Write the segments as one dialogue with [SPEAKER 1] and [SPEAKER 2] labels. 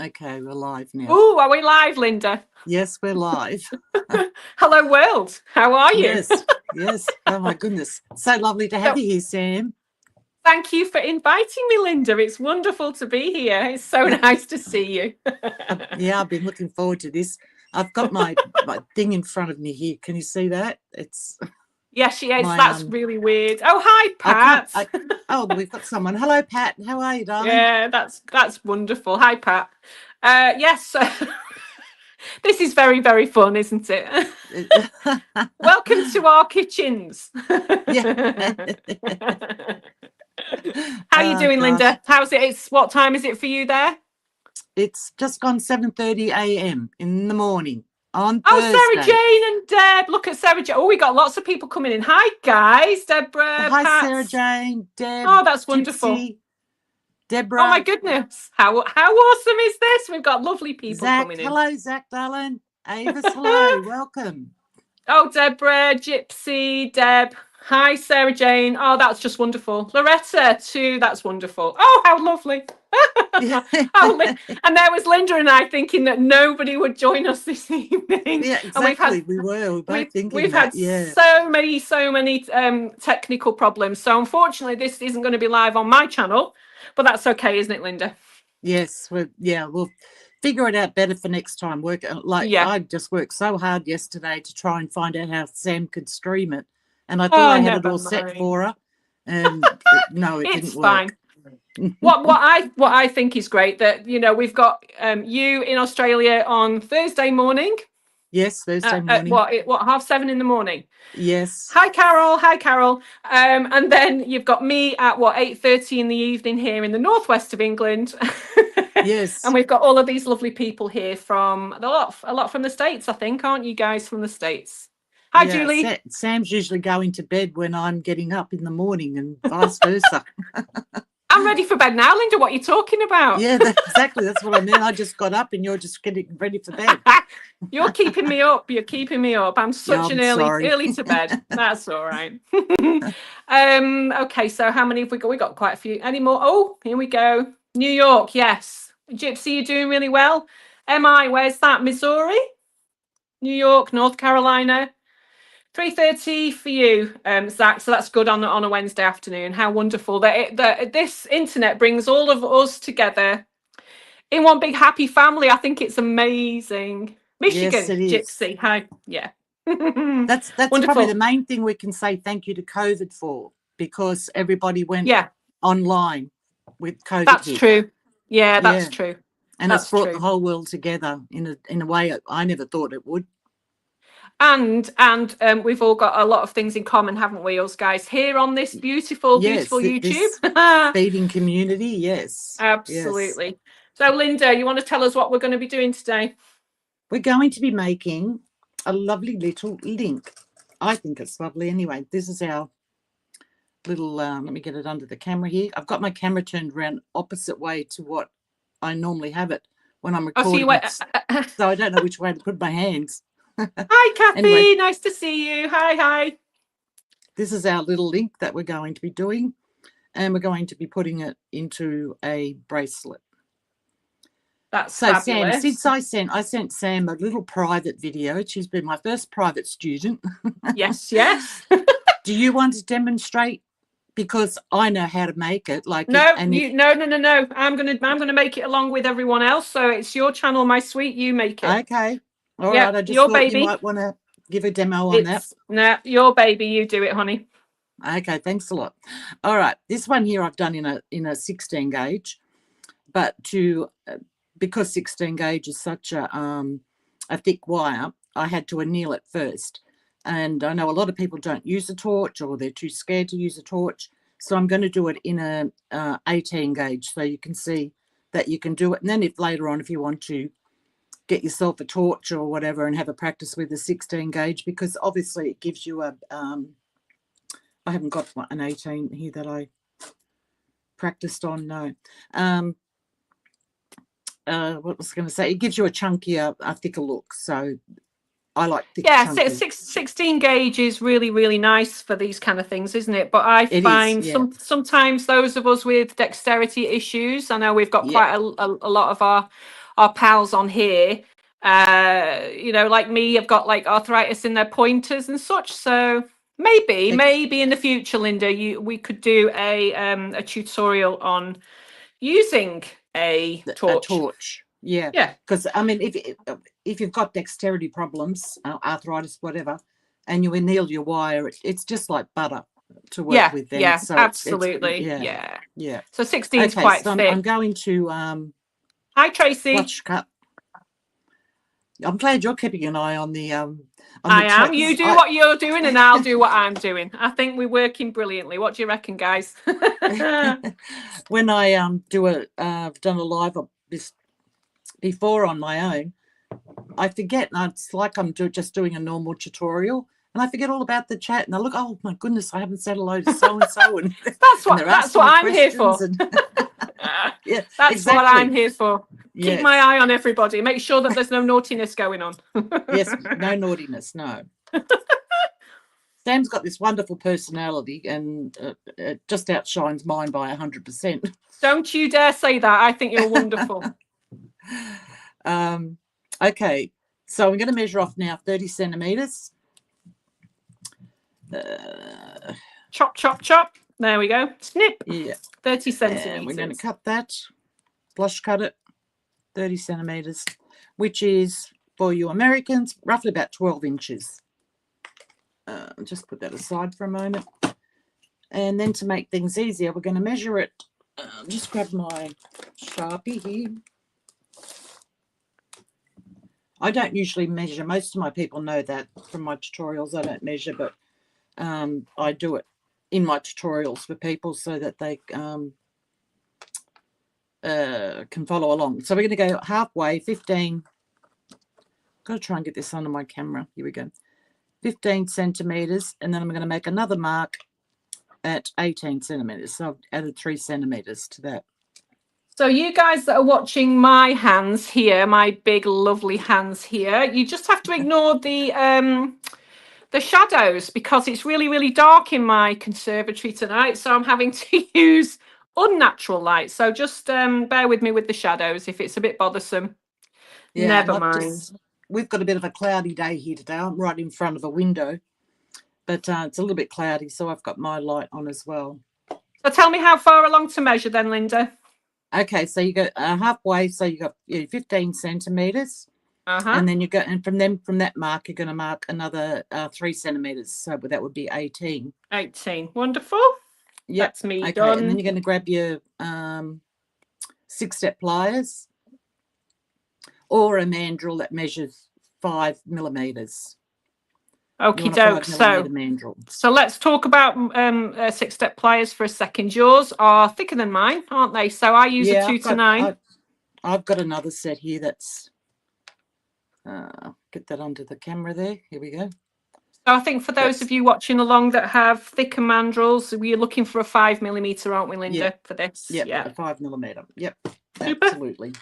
[SPEAKER 1] Okay, we're live now.
[SPEAKER 2] Oh, are we live, Linda?
[SPEAKER 1] Yes, we're live.
[SPEAKER 2] Hello, world. How are you?
[SPEAKER 1] Yes. Oh my goodness. So lovely to have
[SPEAKER 2] So,
[SPEAKER 1] you here, Sam.
[SPEAKER 2] thank you for inviting me, Linda. It's wonderful to be here. It's so nice to see you.
[SPEAKER 1] Yeah, I've been looking forward to this. I've got my thing in front of me here. Can you see that? It's
[SPEAKER 2] Yes,
[SPEAKER 1] my
[SPEAKER 2] that's really weird. Oh, hi,
[SPEAKER 1] I can't
[SPEAKER 2] Pat.
[SPEAKER 1] oh, we've got someone. Hello, Pat. How are you, darling?
[SPEAKER 2] Yeah, that's wonderful. Hi, Pat. Yes, this is very, very fun, isn't it? Welcome to our kitchens.
[SPEAKER 1] Yeah.
[SPEAKER 2] How you
[SPEAKER 1] Oh
[SPEAKER 2] doing,
[SPEAKER 1] gosh.
[SPEAKER 2] Linda? How's it? What time is it for you there?
[SPEAKER 1] It's just gone 7:30 a.m. in the morning on
[SPEAKER 2] Oh, Sarah
[SPEAKER 1] Thursday.
[SPEAKER 2] Jane and Deb. Look at Sarah Jane. Oh, we got lots of people coming in. Hi, guys. Deborah,
[SPEAKER 1] Hi, Sarah
[SPEAKER 2] Pat.
[SPEAKER 1] Jane, Deb,
[SPEAKER 2] Oh, that's wonderful.
[SPEAKER 1] Gypsy,
[SPEAKER 2] Oh, my
[SPEAKER 1] Deborah,
[SPEAKER 2] goodness. How awesome is this? We've got lovely people
[SPEAKER 1] Zach.
[SPEAKER 2] coming in.
[SPEAKER 1] Hello, Zach, darling. Avis, hello. Welcome.
[SPEAKER 2] Oh, Deborah, Gypsy, Deb. Hi, Sarah Jane. Oh, that's just wonderful. Loretta, too. That's wonderful. Oh, how lovely.
[SPEAKER 1] Yeah,
[SPEAKER 2] And there was Linda and I thinking that nobody would join us this evening.
[SPEAKER 1] yeah,
[SPEAKER 2] And
[SPEAKER 1] exactly. We were both thinking
[SPEAKER 2] we've
[SPEAKER 1] that.
[SPEAKER 2] had
[SPEAKER 1] Yeah.
[SPEAKER 2] so many technical problems. So unfortunately, this isn't going to be live on my channel, but that's okay, isn't it, Linda?
[SPEAKER 1] Yes. We'll figure it out better for next time.
[SPEAKER 2] Yeah.
[SPEAKER 1] I just worked so hard yesterday to try and find out how Sam could stream it, and I thought
[SPEAKER 2] Oh,
[SPEAKER 1] I had it
[SPEAKER 2] never
[SPEAKER 1] all set
[SPEAKER 2] mind.
[SPEAKER 1] for her, and no, it
[SPEAKER 2] It's
[SPEAKER 1] didn't work.
[SPEAKER 2] fine. What I think is great that we've got you in Australia on Thursday morning.
[SPEAKER 1] Yes, Thursday
[SPEAKER 2] At
[SPEAKER 1] morning.
[SPEAKER 2] 7:30 in the morning.
[SPEAKER 1] Yes.
[SPEAKER 2] Hi, Carol. Hi, Carol. And then you've got me at 8:30 in the evening here in the northwest of England.
[SPEAKER 1] Yes.
[SPEAKER 2] And we've got all of these lovely people here from a lot from the States, I think, aren't you guys from the States? Hi,
[SPEAKER 1] Yeah,
[SPEAKER 2] Julie.
[SPEAKER 1] Sam's usually going to bed when I'm getting up in the morning and vice versa.
[SPEAKER 2] I'm ready for bed now, Linda. What are you talking about?
[SPEAKER 1] Yeah, exactly. That's what I meant. I just got up and you're just getting ready for bed.
[SPEAKER 2] You're keeping me up. You're keeping me up. I'm such
[SPEAKER 1] I'm
[SPEAKER 2] an
[SPEAKER 1] sorry.
[SPEAKER 2] early to bed. That's all right. Okay, so how many have we got? We got quite a few. Any more? Oh, here we go. New York, yes. Gypsy, you're doing really well. MI, where's that? Missouri? New York, North Carolina. 3:30 for you, Zach. So that's good on a Wednesday afternoon. How wonderful that this internet brings all of us together in one big happy family. I think it's amazing.
[SPEAKER 1] Yes,
[SPEAKER 2] Michigan,
[SPEAKER 1] it is.
[SPEAKER 2] Gypsy. Hi. Yeah.
[SPEAKER 1] That's probably the
[SPEAKER 2] Wonderful.
[SPEAKER 1] main thing we can say thank you to COVID for, because everybody went
[SPEAKER 2] Yeah,
[SPEAKER 1] online with COVID
[SPEAKER 2] that's
[SPEAKER 1] hit.
[SPEAKER 2] true. Yeah,
[SPEAKER 1] Yeah.
[SPEAKER 2] that's true.
[SPEAKER 1] And
[SPEAKER 2] That's
[SPEAKER 1] it's brought
[SPEAKER 2] true.
[SPEAKER 1] the whole world together in a way I never thought it would.
[SPEAKER 2] And we've all got a lot of things in common, haven't we, us guys, here on this beautiful
[SPEAKER 1] Yes,
[SPEAKER 2] YouTube.
[SPEAKER 1] this feeding community. Yes. Yes.
[SPEAKER 2] Absolutely. So, Linda, you want to tell us what we're going to be doing today?
[SPEAKER 1] We're going to be making a lovely little link. I think it's lovely anyway. This is our little, let me get it under the camera here. I've got my camera turned around opposite way to what I normally have it when I'm recording. So I don't know which way to put my hands.
[SPEAKER 2] Hi, Kathy.
[SPEAKER 1] Anyway,
[SPEAKER 2] nice to see you. Hi.
[SPEAKER 1] This is our little link that we're going to be doing, and we're going to be putting it into a bracelet.
[SPEAKER 2] That's
[SPEAKER 1] so
[SPEAKER 2] fabulous.
[SPEAKER 1] Sam, since I sent Sam a little private video. She's been my first private student.
[SPEAKER 2] Yes.
[SPEAKER 1] Do you want to demonstrate? Because I know how to make it.
[SPEAKER 2] No. I'm gonna make it along with everyone else. So it's your channel, my sweet. You make it.
[SPEAKER 1] Okay. All right. I just
[SPEAKER 2] your
[SPEAKER 1] thought
[SPEAKER 2] baby.
[SPEAKER 1] you might want to give a demo on that.
[SPEAKER 2] No, your baby. You do it, honey.
[SPEAKER 1] Okay. Thanks a lot. All right. This one here I've done in a 16 gauge, but because 16 gauge is such a thick wire, I had to anneal it first. And I know a lot of people don't use a torch, or they're too scared to use a torch. So I'm going to do it in a 18 gauge, so you can see that you can do it. And then if later on, if you want to get yourself a torch or whatever and have a practice with a 16 gauge, because obviously it gives you a, I haven't got an 18 here that I practiced on, no. What was I going to say? It gives you a chunkier, a thicker look. So I like thick, chunky.
[SPEAKER 2] 16 gauge is really, really nice for these kind of things, isn't it? But I find sometimes those of us with dexterity issues, I know we've got quite a lot of our pals on here, you know, like me, have got like arthritis in their pointers and such. So maybe in the future, Linda, we could do a tutorial on using a torch.
[SPEAKER 1] A torch. Yeah.
[SPEAKER 2] Yeah.
[SPEAKER 1] Because I mean, if you've got dexterity problems, arthritis, whatever, and you anneal your wire, it's just like butter to work with. Then.
[SPEAKER 2] Yeah,
[SPEAKER 1] So
[SPEAKER 2] absolutely.
[SPEAKER 1] Yeah.
[SPEAKER 2] So 16 is
[SPEAKER 1] okay,
[SPEAKER 2] quite
[SPEAKER 1] so
[SPEAKER 2] thick.
[SPEAKER 1] I'm going to
[SPEAKER 2] Hi, Tracy.
[SPEAKER 1] flush cut. I'm glad you're keeping an eye on the
[SPEAKER 2] I am. You do what you're doing and I'll do what I'm doing. I think we're working brilliantly. What do you reckon, guys?
[SPEAKER 1] When I I've done a live of this before on my own, I forget, and it's like I'm just doing a normal tutorial, and I forget all about the chat, and I look, oh my goodness, I haven't said hello to so and so, and
[SPEAKER 2] that's what I'm here for.
[SPEAKER 1] Yeah,
[SPEAKER 2] that's
[SPEAKER 1] exactly.
[SPEAKER 2] what I'm here for.
[SPEAKER 1] Yes.
[SPEAKER 2] Keep my eye on everybody. Make sure that there's no naughtiness going on.
[SPEAKER 1] Yes, no naughtiness, no. Sam's got this wonderful personality, and it just outshines mine by 100%.
[SPEAKER 2] Don't you dare say that. I think you're wonderful.
[SPEAKER 1] Okay, so I'm going to measure off now 30 centimeters.
[SPEAKER 2] Chop, chop, chop. There we go. Snip.
[SPEAKER 1] Yeah.
[SPEAKER 2] 30 centimeters.
[SPEAKER 1] And we're going to cut that, flush cut it, 30 centimeters, which is, for you Americans, roughly about 12 inches. Just put that aside for a moment. And then to make things easier, we're going to measure it. Just grab my Sharpie here. I don't usually measure. Most of my people know that from my tutorials. I don't measure, but I do it in my tutorials for people so that they can follow along. So we're going to go halfway, 15. Got to try and get this under my camera. Here we go. 15 centimeters, and then I'm going to make another mark at 18 centimeters. So I've added 3 centimeters to that.
[SPEAKER 2] So you guys that are watching my hands here, my big lovely hands here, you just have to ignore the shadows because it's really, really dark in my conservatory tonight. So I'm having to use unnatural light. So just bear with me with the shadows if it's a bit bothersome. Yeah, never mind.
[SPEAKER 1] We've got a bit of a cloudy day here today. I'm right in front of a window, but it's a little bit cloudy, so I've got my light on as well.
[SPEAKER 2] So tell me how far along to measure then, Linda.
[SPEAKER 1] Okay, so you go halfway, so you got 15 centimeters, and then you go, and from that mark, you're going to mark another 3 centimeters. So that would be 18.
[SPEAKER 2] 18, wonderful.
[SPEAKER 1] Yep.
[SPEAKER 2] That's me
[SPEAKER 1] okay,
[SPEAKER 2] done.
[SPEAKER 1] And then you're going to grab your 6-step pliers, or a mandrel that measures 5 millimeters.
[SPEAKER 2] Okie doke. So let's talk about 6-step pliers for a second. Yours are thicker than mine, aren't they? So I use a 2 to 9.
[SPEAKER 1] I've got another set here that's get that under the camera there. Here we go.
[SPEAKER 2] So I think for those of you watching along that have thicker mandrels, we're looking for a 5 millimeter, aren't we, Linda, for this?
[SPEAKER 1] Yep, yeah, a 5 millimeter. Yep,
[SPEAKER 2] super.
[SPEAKER 1] Absolutely.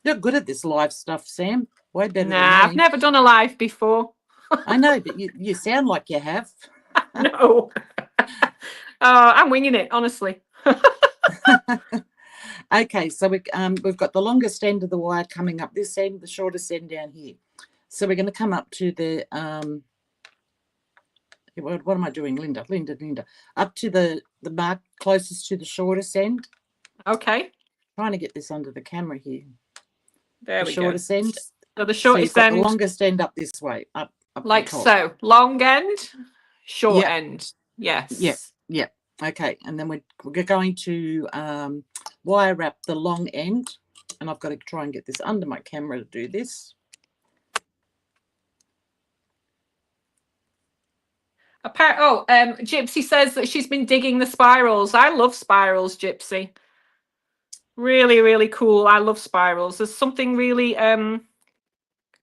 [SPEAKER 1] You're good at this live stuff, Sam. Way better than me.
[SPEAKER 2] I've never done a live before.
[SPEAKER 1] I know, but you sound like you have.
[SPEAKER 2] No. I'm winging it, honestly.
[SPEAKER 1] Okay, so we've got the longest end of the wire coming up this end, the shortest end down here. So we're going to come up to the what am I doing, Linda? Up to the mark closest to the shortest end.
[SPEAKER 2] Okay.
[SPEAKER 1] Trying to get this under the camera here.
[SPEAKER 2] There we go.
[SPEAKER 1] Shortest end.
[SPEAKER 2] So the shortest end.
[SPEAKER 1] The longest end up this way, up
[SPEAKER 2] like so. Long end, short end. Yes.
[SPEAKER 1] Yeah. Okay, and then we're going to wire wrap the long end, and I've got to try and get this under my camera to do this.
[SPEAKER 2] Gypsy says that she's been digging the spirals. I love spirals, Gypsy. Really, really cool. I love spirals. There's something really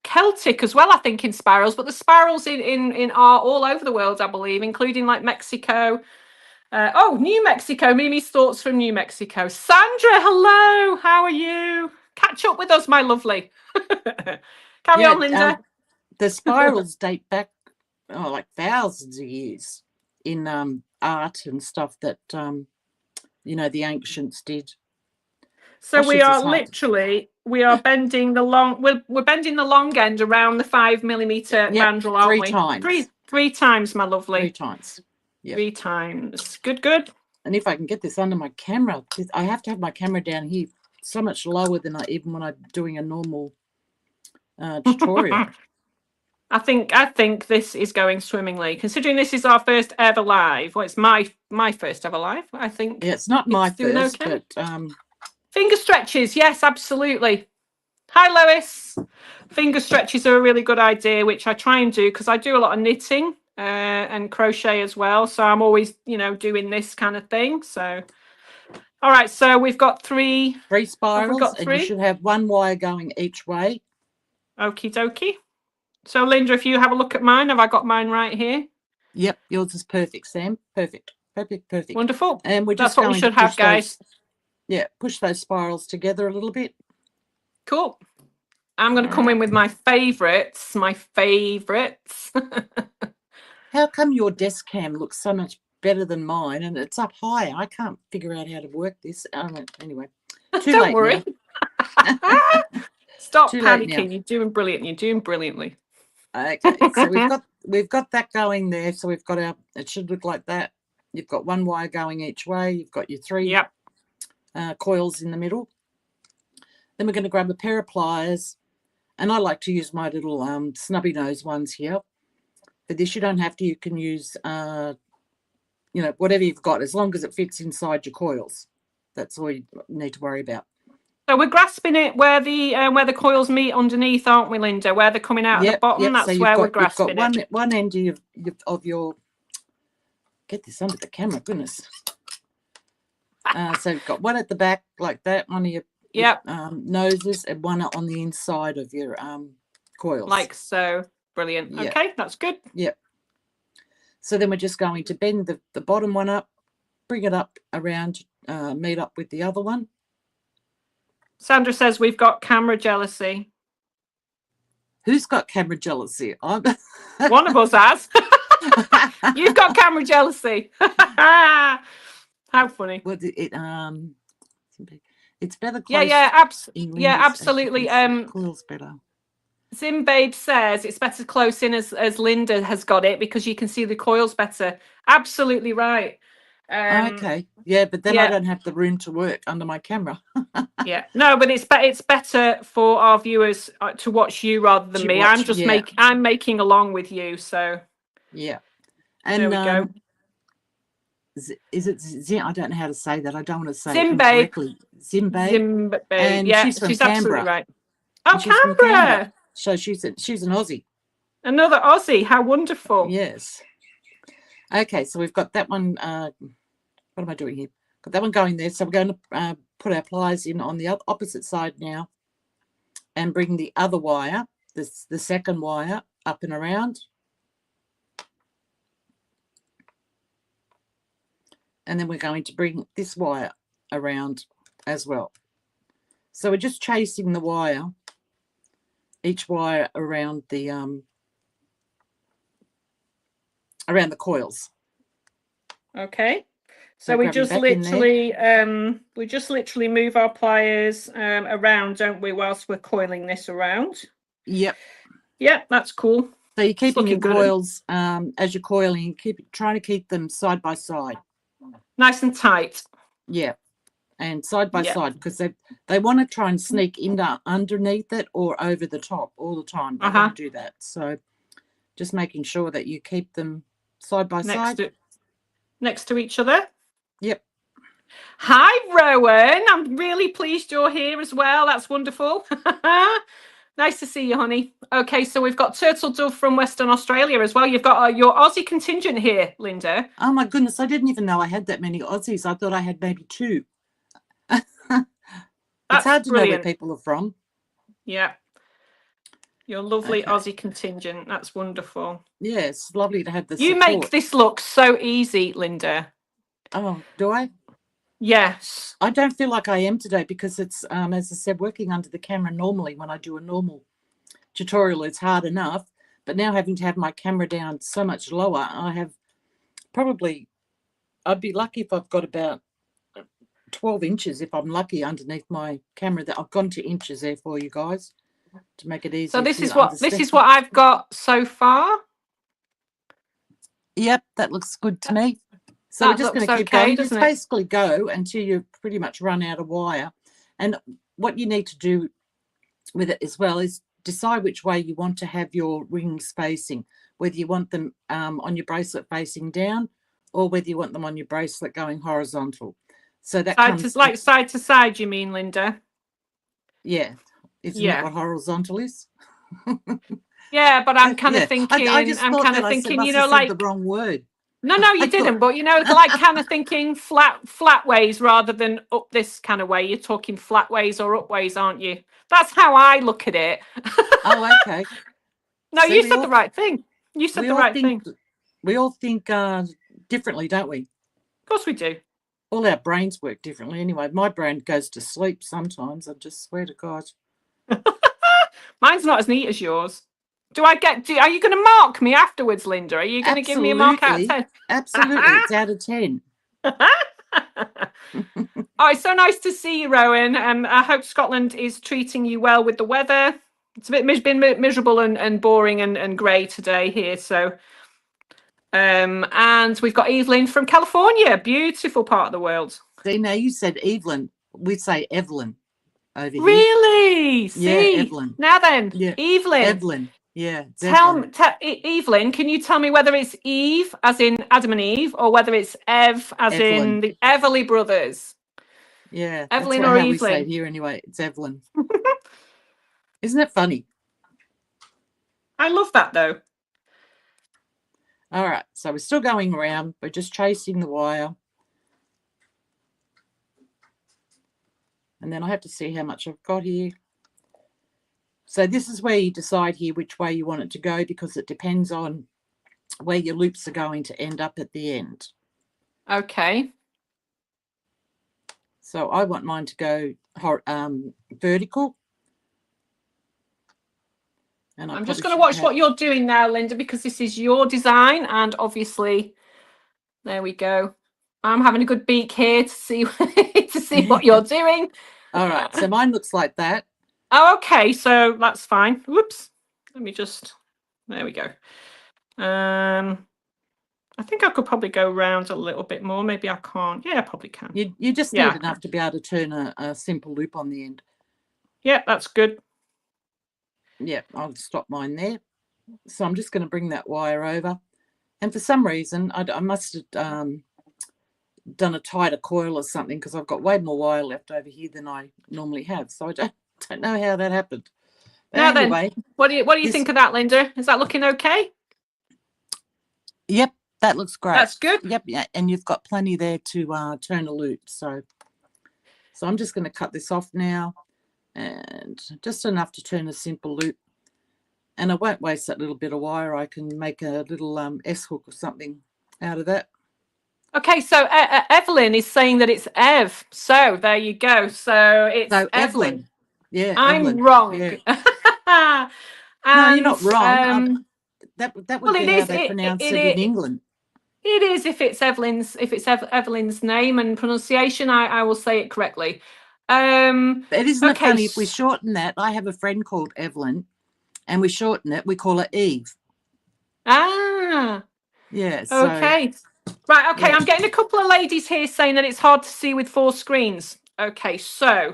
[SPEAKER 2] Celtic as well, I think, in spirals, but the spirals in art all over the world, I believe, including like Mexico. New Mexico. Mimi's thoughts from New Mexico. Sandra, hello. How are you? Catch up with us, my lovely. Carry on, Linda.
[SPEAKER 1] The spirals date back like thousands of years in art and stuff that the ancients did.
[SPEAKER 2] So
[SPEAKER 1] Gosh,
[SPEAKER 2] we
[SPEAKER 1] this
[SPEAKER 2] are
[SPEAKER 1] is hard.
[SPEAKER 2] literally, we are bending the long, we're bending the long end around the 5mm
[SPEAKER 1] Yep,
[SPEAKER 2] mandrel, aren't
[SPEAKER 1] 3
[SPEAKER 2] we?
[SPEAKER 1] times.
[SPEAKER 2] Three times, my
[SPEAKER 1] 3
[SPEAKER 2] lovely.
[SPEAKER 1] times. Yep.
[SPEAKER 2] 3 times. Good, good.
[SPEAKER 1] And if I can get this under my camera, I have to have my camera down here so much lower than even when I'm doing a normal tutorial.
[SPEAKER 2] I think this is going swimmingly. Considering this is our first ever live. Well, it's my first ever live. I think.
[SPEAKER 1] Yeah, it's not my
[SPEAKER 2] doing
[SPEAKER 1] first,
[SPEAKER 2] okay.
[SPEAKER 1] but
[SPEAKER 2] Finger stretches, yes, absolutely. Hi, Lois. Finger stretches are a really good idea, which I try and do because I do a lot of knitting and crochet as well. So I'm always, doing this kind of thing. So, all right. So we've got 3.
[SPEAKER 1] 3 spirals,
[SPEAKER 2] Have we got 3?
[SPEAKER 1] and you should have 1 wire going each way.
[SPEAKER 2] Okie dokie. So, Linda, if you have a look at mine, have I got mine right here?
[SPEAKER 1] Yep, yours is perfect, Sam. Perfect.
[SPEAKER 2] Wonderful.
[SPEAKER 1] And we're just
[SPEAKER 2] That's what we
[SPEAKER 1] going
[SPEAKER 2] should
[SPEAKER 1] to
[SPEAKER 2] have, guys.
[SPEAKER 1] push those spirals together a little bit.
[SPEAKER 2] Cool. I'm going to come in with my favourites.
[SPEAKER 1] How come your desk cam looks so much better than mine, and it's up high? I can't figure out how to work this. Anyway,
[SPEAKER 2] Don't worry. Stop panicking.
[SPEAKER 1] Now.
[SPEAKER 2] You're doing brilliant. You're doing brilliantly.
[SPEAKER 1] Okay, so we've got that going there. So we've got it should look like that. You've got 1 wire going each way. You've got your 3 coils in the middle. Then we're going to grab a pair of pliers, and I like to use my little snubby nose ones here. For this, you don't have to. You can use whatever you've got, as long as it fits inside your coils. That's all you need to worry about.
[SPEAKER 2] So we're grasping it where the coils meet underneath, aren't we, Linda? Where they're coming out at the bottom. That's so where we're grasping
[SPEAKER 1] it. One end of your. Get this under the camera, goodness. So you've got one at the back like that, one of your noses, and one on the inside of your coils. Like
[SPEAKER 2] so. Brilliant. Yep. Okay, that's good.
[SPEAKER 1] Yep. So then we're just going to bend the bottom one up, bring it up around, meet up with the other one.
[SPEAKER 2] Sandra says we've got camera jealousy.
[SPEAKER 1] Who's got camera jealousy?
[SPEAKER 2] One of us has. You've got camera jealousy. How funny.
[SPEAKER 1] Well, it's better close.
[SPEAKER 2] Absolutely.
[SPEAKER 1] Coils better.
[SPEAKER 2] Zimbabe says it's better close in as Linda has got it because you can see the coils better. Absolutely right.
[SPEAKER 1] Okay. Yeah, but then I don't have the room to work under my camera.
[SPEAKER 2] No, but it's better for our viewers to watch you rather than me. I'm making along with you. So
[SPEAKER 1] yeah. And
[SPEAKER 2] there we go.
[SPEAKER 1] Is it Zim? I don't know how to say that. I don't want to say
[SPEAKER 2] Zimbabe.
[SPEAKER 1] it incorrectly. Zimbabe.
[SPEAKER 2] And she's
[SPEAKER 1] from
[SPEAKER 2] Canberra.
[SPEAKER 1] Absolutely
[SPEAKER 2] Right. Oh, Canberra.
[SPEAKER 1] So she's an Aussie.
[SPEAKER 2] Another Aussie. How wonderful.
[SPEAKER 1] Yes. Okay, so we've got that one. What am I doing here? Got that one going there. So we're going to put our pliers in on the opposite side now and bring the other wire, the second wire, up and around. And then we're going to bring this wire around as well. So we're just chasing the wire, each wire around the coils.
[SPEAKER 2] Okay. So we just literally move our pliers around, don't we, whilst we're coiling this around?
[SPEAKER 1] Yep.
[SPEAKER 2] Yep, that's cool.
[SPEAKER 1] So you're keeping your coils as you're coiling, trying to keep them side by side.
[SPEAKER 2] Nice and tight.
[SPEAKER 1] Yeah. And side by side, because they want to try and sneak in underneath it or over the top all the time. They want to do that. So just making sure that you keep them side by side.
[SPEAKER 2] Next to each other.
[SPEAKER 1] Yep.
[SPEAKER 2] Hi, Rowan. I'm really pleased you're here as well. That's wonderful. Nice to see you, honey. Okay, so we've got Turtle Dove from Western Australia as well. You've got your Aussie contingent here, Linda.
[SPEAKER 1] Oh, my goodness. I didn't even know I had that many Aussies. I thought I had maybe 2. It's hard to know where people are from.
[SPEAKER 2] Yeah. Your lovely Aussie contingent. That's wonderful.
[SPEAKER 1] Yeah, it's lovely to have this.
[SPEAKER 2] You make this look so easy, Linda.
[SPEAKER 1] Oh, do I?
[SPEAKER 2] Yes.
[SPEAKER 1] I don't feel like I am today because it's, as I said, working under the camera normally when I do a normal tutorial, it's hard enough. But now having to have my camera down so much lower, I'd be lucky if I've got about 12 inches if I'm lucky underneath my camera. That I've gone to inches there for you guys to make it easier
[SPEAKER 2] So this
[SPEAKER 1] for you
[SPEAKER 2] is
[SPEAKER 1] to
[SPEAKER 2] what
[SPEAKER 1] understand.
[SPEAKER 2] I've got so far.
[SPEAKER 1] Yep, that looks good to me. So we're
[SPEAKER 2] That
[SPEAKER 1] just going
[SPEAKER 2] looks
[SPEAKER 1] to keep
[SPEAKER 2] okay,
[SPEAKER 1] going.
[SPEAKER 2] doesn't
[SPEAKER 1] Just
[SPEAKER 2] it?
[SPEAKER 1] basically go until you pretty much run out of wire. And what you need to do with it as well is decide which way you want to have your rings facing, whether you want them on your bracelet facing down or whether you want them on your bracelet going horizontal. So that comes
[SPEAKER 2] like side to side, you mean, Linda?
[SPEAKER 1] yeah. Isn't that
[SPEAKER 2] Yeah.
[SPEAKER 1] what horizontal is?
[SPEAKER 2] Yeah, but I'm kind of
[SPEAKER 1] Yeah.
[SPEAKER 2] thinking,
[SPEAKER 1] I just thought that I
[SPEAKER 2] you
[SPEAKER 1] must
[SPEAKER 2] know,
[SPEAKER 1] have said the
[SPEAKER 2] like,
[SPEAKER 1] wrong word.
[SPEAKER 2] no,
[SPEAKER 1] I
[SPEAKER 2] you
[SPEAKER 1] thought
[SPEAKER 2] didn't, but you know, like kind of thinking flat ways rather than up this kind of way. You're talking flat ways or up ways, aren't you? That's how I look at it.
[SPEAKER 1] oh, okay.
[SPEAKER 2] No,
[SPEAKER 1] See,
[SPEAKER 2] you said the right thing. You said
[SPEAKER 1] we
[SPEAKER 2] the
[SPEAKER 1] all
[SPEAKER 2] right
[SPEAKER 1] think
[SPEAKER 2] thing. Of
[SPEAKER 1] we all think differently, don't we?
[SPEAKER 2] course we do.
[SPEAKER 1] All our brains work differently anyway. My brain goes to sleep sometimes. I just swear to God.
[SPEAKER 2] Mine's not as neat as yours. Are you going to mark me afterwards, Linda? Are you going to give me a mark out of
[SPEAKER 1] Absolutely.
[SPEAKER 2] 10?
[SPEAKER 1] Absolutely. It's out of 10.
[SPEAKER 2] Oh, it's so nice to see you, Rowan. I hope Scotland is treating you well with the weather. It's been miserable and boring and grey today here. So, and we've got Evelyn from California, beautiful part of the world.
[SPEAKER 1] See, now you said Evelyn. We say Evelyn over here.
[SPEAKER 2] Really?
[SPEAKER 1] Yeah,
[SPEAKER 2] See,
[SPEAKER 1] Evelyn.
[SPEAKER 2] now then,
[SPEAKER 1] Yeah,
[SPEAKER 2] Evelyn.
[SPEAKER 1] Evelyn. Yeah, Evelyn.
[SPEAKER 2] Evelyn, can you tell me whether it's Eve, as in Adam and Eve, or whether it's Ev, as in
[SPEAKER 1] Evelyn.
[SPEAKER 2] the Everly brothers?
[SPEAKER 1] Yeah, that's
[SPEAKER 2] Evelyn or
[SPEAKER 1] how we say it
[SPEAKER 2] Evelyn?
[SPEAKER 1] here anyway. It's Evelyn. Isn't it funny?
[SPEAKER 2] I love that though.
[SPEAKER 1] All right, so we're still going around. We're just chasing the wire. And then I have to see how much I've got here. So this is where you decide here which way you want it to go, because it depends on where your loops are going to end up at the end.
[SPEAKER 2] Okay.
[SPEAKER 1] So I want mine to go vertical. And
[SPEAKER 2] I'm just going to watch what you're doing now, Linda, because this is your design. And obviously, there we go. I'm having a good beak here to see what you're doing.
[SPEAKER 1] All right, so mine looks like that.
[SPEAKER 2] Oh, okay, so that's fine. Whoops. Let me just, there we go. I think I could probably go around a little bit more. Maybe I can't. Yeah, I probably can.
[SPEAKER 1] You just need enough to be able to turn a simple loop on the end.
[SPEAKER 2] Yeah, that's good.
[SPEAKER 1] Yeah, I'll stop mine there. So I'm just going to bring that wire over. And for some reason, I must have done a tighter coil or something, because I've got way more wire left over here than I normally have. So I don't know how that happened. But
[SPEAKER 2] now
[SPEAKER 1] anyway,
[SPEAKER 2] then, what do you think of that, Linda? Is that looking okay?
[SPEAKER 1] Yep, that looks great.
[SPEAKER 2] That's good.
[SPEAKER 1] Yep, yeah, and you've got plenty there to turn a loop. So I'm just going to cut this off now, and just enough to turn a simple loop. And I won't waste that little bit of wire. I can make a little S hook or something out of that.
[SPEAKER 2] Okay, so Evelyn is saying that it's Ev. So there you go. So it's Evelyn.
[SPEAKER 1] Yeah,
[SPEAKER 2] I'm
[SPEAKER 1] Evelyn.
[SPEAKER 2] wrong.
[SPEAKER 1] Yeah. No, you're not wrong. That would be how they pronounce it in England.
[SPEAKER 2] It is if it's Evelyn's name and pronunciation, I will say it correctly.
[SPEAKER 1] But isn't it funny if we shorten that? I have a friend called Evelyn, and we shorten it. We call her Eve.
[SPEAKER 2] Ah.
[SPEAKER 1] Yeah. So,
[SPEAKER 2] okay. Right. Okay.
[SPEAKER 1] Yeah.
[SPEAKER 2] I'm getting a couple of ladies here saying that it's hard to see with 4 screens. Okay. So,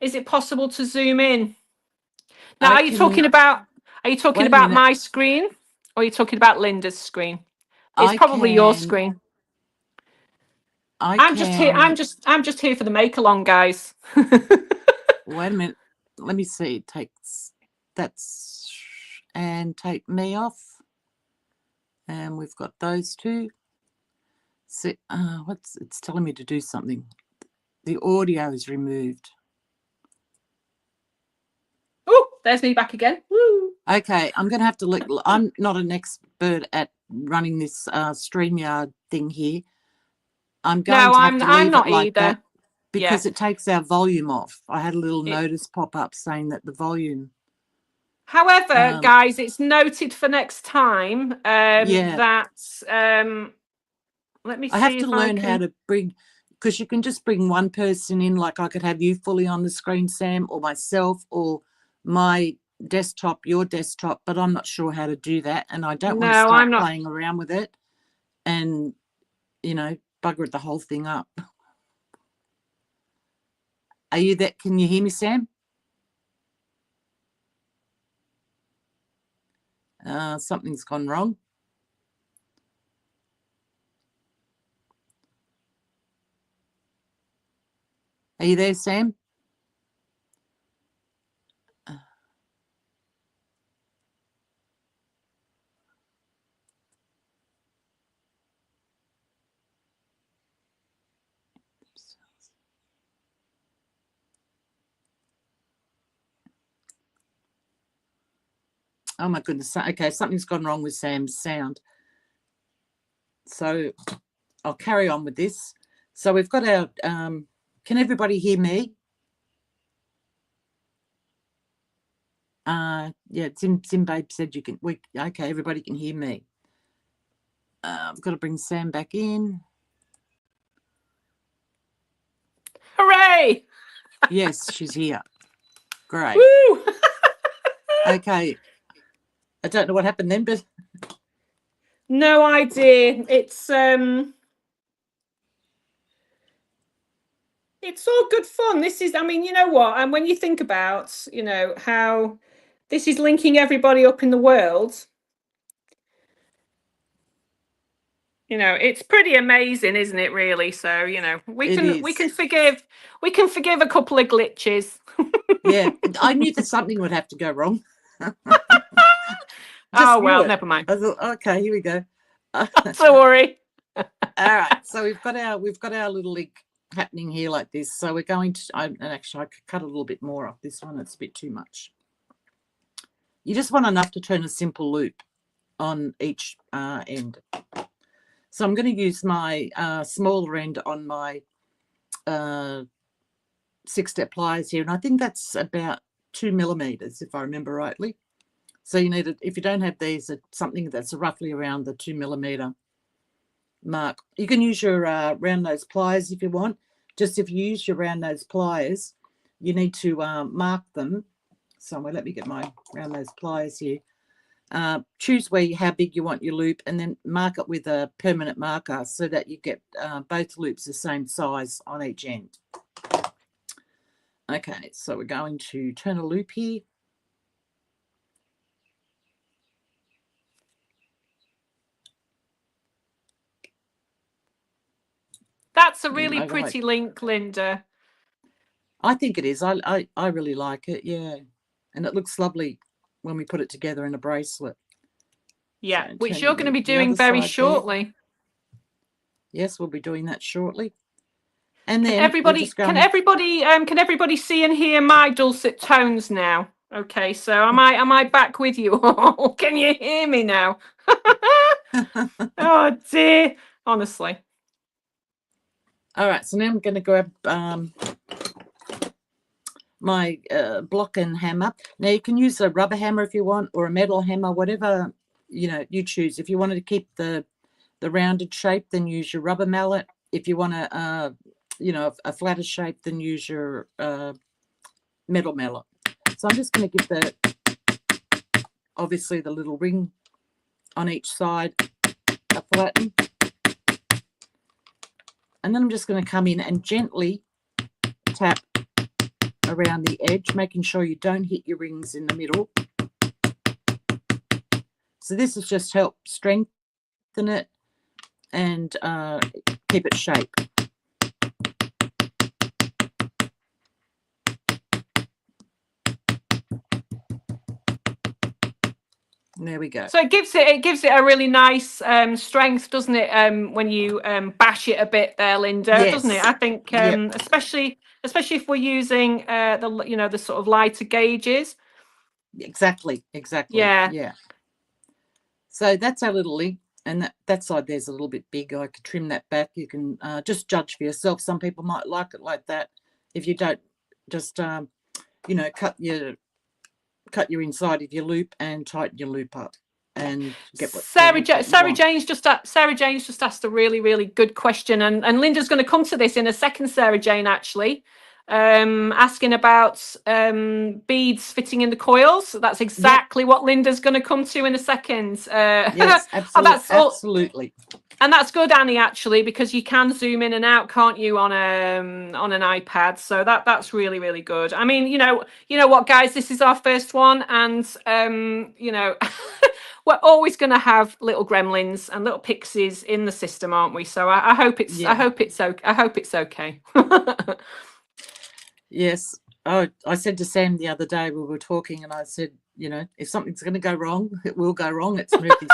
[SPEAKER 2] is it possible to zoom in? Now, are you talking about my screen, or are you talking about Linda's screen? It's probably your screen. I'm just here for the make along, guys.
[SPEAKER 1] Wait a minute. Let me see. And take me off. And we've got those two. See, it's telling me to do something. The audio is removed.
[SPEAKER 2] Oh, there's me back again. Woo.
[SPEAKER 1] Okay, I'm going to have to look. I'm not an expert at running this StreamYard thing here. I'm going to have to leave it like that, because it takes our volume off. I had a little notice pop up saying that the volume.
[SPEAKER 2] However, guys, it's noted for next time that let me see.
[SPEAKER 1] I have to learn how to bring, because you can just bring one person in, like I could have you fully on the screen, Sam, or myself, or my desktop, your desktop, but I'm not sure how to do that, and I don't want to
[SPEAKER 2] No, I'm
[SPEAKER 1] start
[SPEAKER 2] not.
[SPEAKER 1] playing around with it and, you know, bugger the whole thing up. Are you there? Can you hear me, Sam? Something's gone wrong. Are you there, Sam? Oh my goodness. Okay, something's gone wrong with Sam's sound. So I'll carry on with this. So we've got our, can everybody hear me? Yeah, Zimbabe said you can, okay, everybody can hear me. I've got to bring Sam back in.
[SPEAKER 2] Hooray!
[SPEAKER 1] Yes, she's here. Great.
[SPEAKER 2] Woo!
[SPEAKER 1] Okay. I don't know what happened then, but
[SPEAKER 2] No idea. It's all good fun. This is, I mean, you know what? And when you think about, you know, how this is linking everybody up in the world, you know, it's pretty amazing, isn't it, really? So, you know, we can forgive a couple of glitches.
[SPEAKER 1] Yeah, I knew that something would have to go wrong.
[SPEAKER 2] Oh well, never mind.
[SPEAKER 1] I thought, okay, here we go.
[SPEAKER 2] Not to worry.
[SPEAKER 1] All right, so we've got our little link happening here like this. So we're going to, and actually I could cut a little bit more off this one. It's a bit too much. You just want enough to turn a simple loop on each end. So I'm going to use my smaller end on my 6-step pliers here, and I think that's about 2 millimeters, if I remember rightly. So you need it, if you don't have these, something that's roughly around the 2 millimeter mark. You can use your round nose pliers if you want. Just if you use your round nose pliers, you need to mark them somewhere. Let me get my round nose pliers here. Choose how big you want your loop, and then mark it with a permanent marker so that you get both loops the same size on each end. Okay, so we're going to turn a loop here.
[SPEAKER 2] That's a really pretty link, Linda.
[SPEAKER 1] I think it is. I really like it, yeah. And it looks lovely when we put it together in a bracelet.
[SPEAKER 2] Yeah, so which you're going to be doing very shortly.
[SPEAKER 1] There. Yes, we'll be doing that shortly. And then
[SPEAKER 2] can everybody see and hear my dulcet tones now? Okay, so am I back with you? Can you hear me now? Oh dear, honestly.
[SPEAKER 1] All right, so now I'm going to grab my block and hammer. Now you can use a rubber hammer if you want, or a metal hammer, whatever you choose. If you wanted to keep the rounded shape, then use your rubber mallet. If you want a flatter shape, then use your metal mallet. So I'm just going to give obviously the little ring on each side a flatten. And then I'm just going to come in and gently tap around the edge, making sure you don't hit your rings in the middle. So this has just helped strengthen it and keep it shape. There we go.
[SPEAKER 2] So it gives it a really nice strength, doesn't it? When you bash it a bit there, Linda, yes. Doesn't it? I think yep. especially if we're using the sort of lighter gauges.
[SPEAKER 1] Exactly. Yeah. So that's our little link, and that side there's a little bit big. I could trim that back. You can just judge for yourself. Some people might like it like that. If you don't, just cut your inside of your loop and tighten your loop up. and get
[SPEAKER 2] Sarah
[SPEAKER 1] what you want.
[SPEAKER 2] Jane's just asked a really, really good question, and Linda's going to come to this in a second. Sarah Jane actually asking about beads fitting in the coils. So that's exactly what Linda's going to come to in a second.
[SPEAKER 1] Yes, absolutely,
[SPEAKER 2] that's all,
[SPEAKER 1] absolutely.
[SPEAKER 2] and that's good, Annie, actually, because you can zoom in and out, can't you, on an iPad? So that's really, really good. I mean, you know what, guys, this is our first one, and you know, we're always going to have little gremlins and little pixies in the system, aren't we? So I hope it's
[SPEAKER 1] Yeah.
[SPEAKER 2] I hope it's okay.
[SPEAKER 1] Yes. Oh, I said to Sam the other day, we were talking, and I said, you know, if something's going to go wrong, it will go wrong. It's Murphy's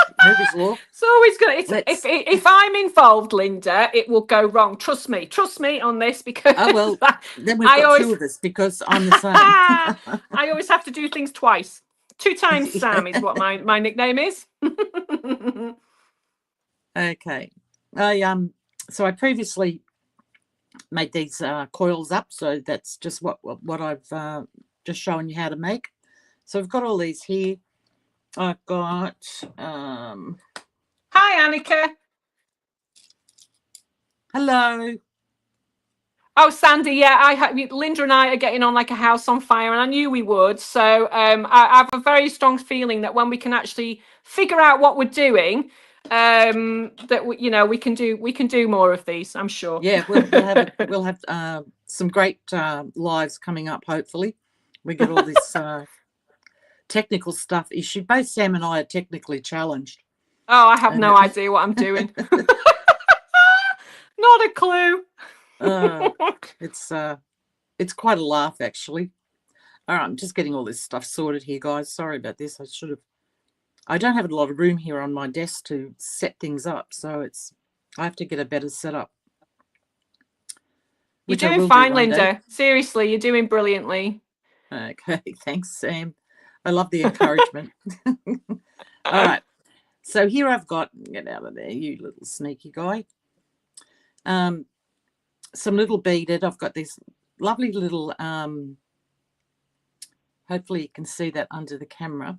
[SPEAKER 1] law.
[SPEAKER 2] It's always going to. If I'm involved, Linda, it will go wrong. Trust me on this, because
[SPEAKER 1] Oh well, then we've got two of us, because I'm the same.
[SPEAKER 2] I always have to do things twice. 2 times Sam is what my nickname is.
[SPEAKER 1] Okay. So I previously made these coils up, so that's just what I've just shown you how to make. So I've got all these here. I've got
[SPEAKER 2] Hi, Annika.
[SPEAKER 1] hello.
[SPEAKER 2] Oh, Sandy, yeah, Linda and I are getting on like a house on fire, and I knew we would. So I have a very strong feeling that when we can actually figure out what we're doing, that we can do more of these, I'm sure.
[SPEAKER 1] Yeah, we'll have some great lives coming up. Hopefully, we get all this technical stuff issued. Both Sam and I are technically challenged.
[SPEAKER 2] Oh, I have no idea what I'm doing. Not a clue.
[SPEAKER 1] It's quite a laugh, actually. All right, I'm just getting all this stuff sorted here, guys. Sorry about this. I don't have a lot of room here on my desk to set things up, so I have to get a better setup.
[SPEAKER 2] You're doing fine, Linda. Seriously, you're doing brilliantly.
[SPEAKER 1] Okay, thanks, Sam. I love the encouragement. All right, so here I've got, get out of there, you little sneaky guy. Some little beaded. I've got these lovely little, hopefully you can see that under the camera,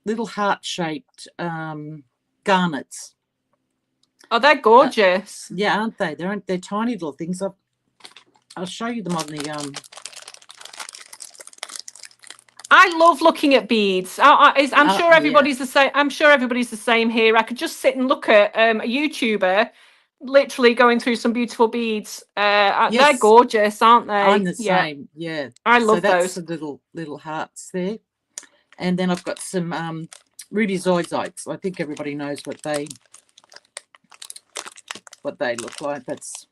[SPEAKER 1] little heart-shaped garnets.
[SPEAKER 2] Oh, they're gorgeous.
[SPEAKER 1] Yeah, aren't they? They're tiny little things. I'll show you them on the
[SPEAKER 2] I love looking at beads. I'm sure everybody's the same. I'm sure everybody's the same here. I could just sit and look at a YouTuber literally going through some beautiful beads. Yes. They're gorgeous, aren't they?
[SPEAKER 1] I'm the same. Yeah,
[SPEAKER 2] I love
[SPEAKER 1] those.
[SPEAKER 2] That's
[SPEAKER 1] the little hearts there, and then I've got some ruby zoidites. I think everybody knows what they look like. That's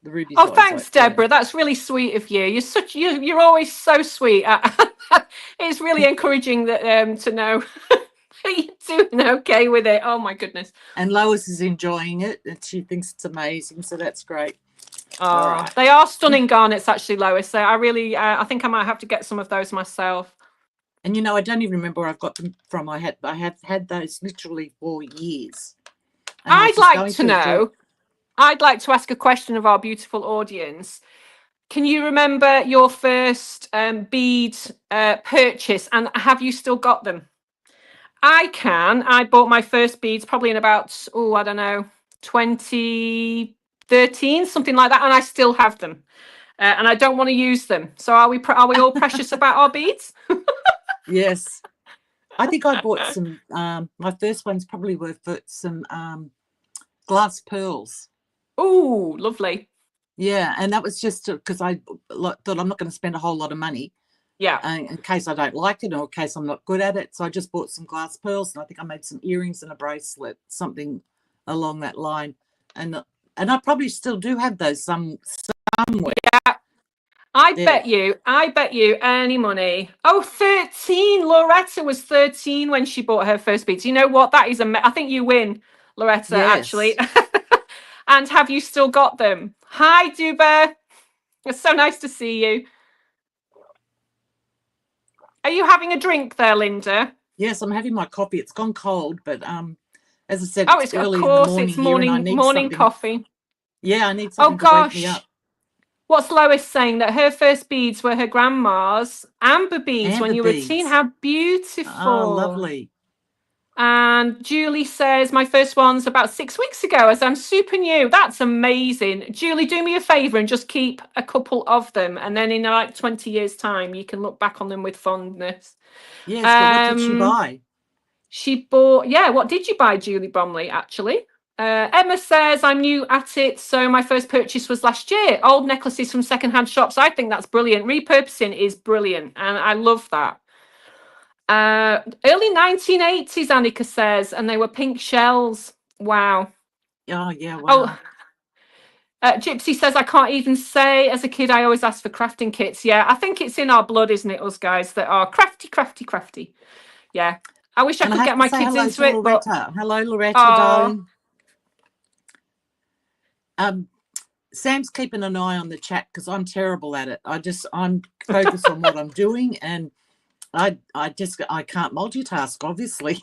[SPEAKER 1] the ruby.
[SPEAKER 2] Oh, thanks, Deborah. That's really sweet of you. You're always so sweet. It's really encouraging that to know you're doing okay with it. Oh my goodness.
[SPEAKER 1] And Lois is enjoying it, and she thinks it's amazing. So that's great.
[SPEAKER 2] Oh, right. They are stunning garnets, actually, Lois. So I think I might have to get some of those myself.
[SPEAKER 1] And I don't even remember where I've got them from. I have had those literally for years.
[SPEAKER 2] I'd like to know. I'd like to ask a question of our beautiful audience. Can you remember your first bead purchase, and have you still got them? I can. I bought my first beads probably in about, 2013, something like that, and I still have them. And I don't want to use them. So are we all precious about our beads?
[SPEAKER 1] Yes. I think I bought some, my first ones probably were for some glass pearls.
[SPEAKER 2] Oh, lovely.
[SPEAKER 1] Yeah, and that was just because I thought I'm not going to spend a whole lot of money.
[SPEAKER 2] Yeah.
[SPEAKER 1] In case I don't like it, or in case I'm not good at it. So I just bought some glass pearls, and I think I made some earrings and a bracelet, something along that line. And I probably still do have those somewhere.
[SPEAKER 2] Yeah. I bet you any money. Oh, 13. Loretta was 13 when she bought her first beads. You know what? That is I think you win, Loretta, actually. And have you still got them? Hi, Duba. It's so nice to see you. Are you having a drink there, Linda?
[SPEAKER 1] Yes, I'm having my coffee. It's gone cold, but as I said,
[SPEAKER 2] it's early in the morning. It's morning coffee.
[SPEAKER 1] Yeah, I need something to wake me up.
[SPEAKER 2] What's Lois saying? That her first beads were her grandma's amber beads when
[SPEAKER 1] Amber
[SPEAKER 2] you were a teen.
[SPEAKER 1] beads.
[SPEAKER 2] How beautiful.
[SPEAKER 1] Oh, lovely.
[SPEAKER 2] And Julie says, my first one's about 6 weeks ago, as I'm super new. That's amazing. Julie, do me a favour and just keep a couple of them. And then in like 20 years' time, you can look back on them with fondness.
[SPEAKER 1] Yes, but what did she buy?
[SPEAKER 2] She bought, yeah, what did you buy, Julie Bromley, actually? Emma says, I'm new at it, so my first purchase was last year. Old necklaces from secondhand shops. I think that's brilliant. Repurposing is brilliant, and I love that. Early 1980s, Annika says, and they were pink shells. Wow.
[SPEAKER 1] Oh, yeah, wow.
[SPEAKER 2] Gypsy says, I can't even say. As a kid, I always asked for crafting kits. Yeah, I think it's in our blood, isn't it, us guys, that are crafty, crafty, crafty. Yeah. I wish I could get my kids into it. But...
[SPEAKER 1] Hello, Loretta, darling. Sam's keeping an eye on the chat because I'm terrible at it. I'm focused on what I'm doing, and I can't multitask, obviously.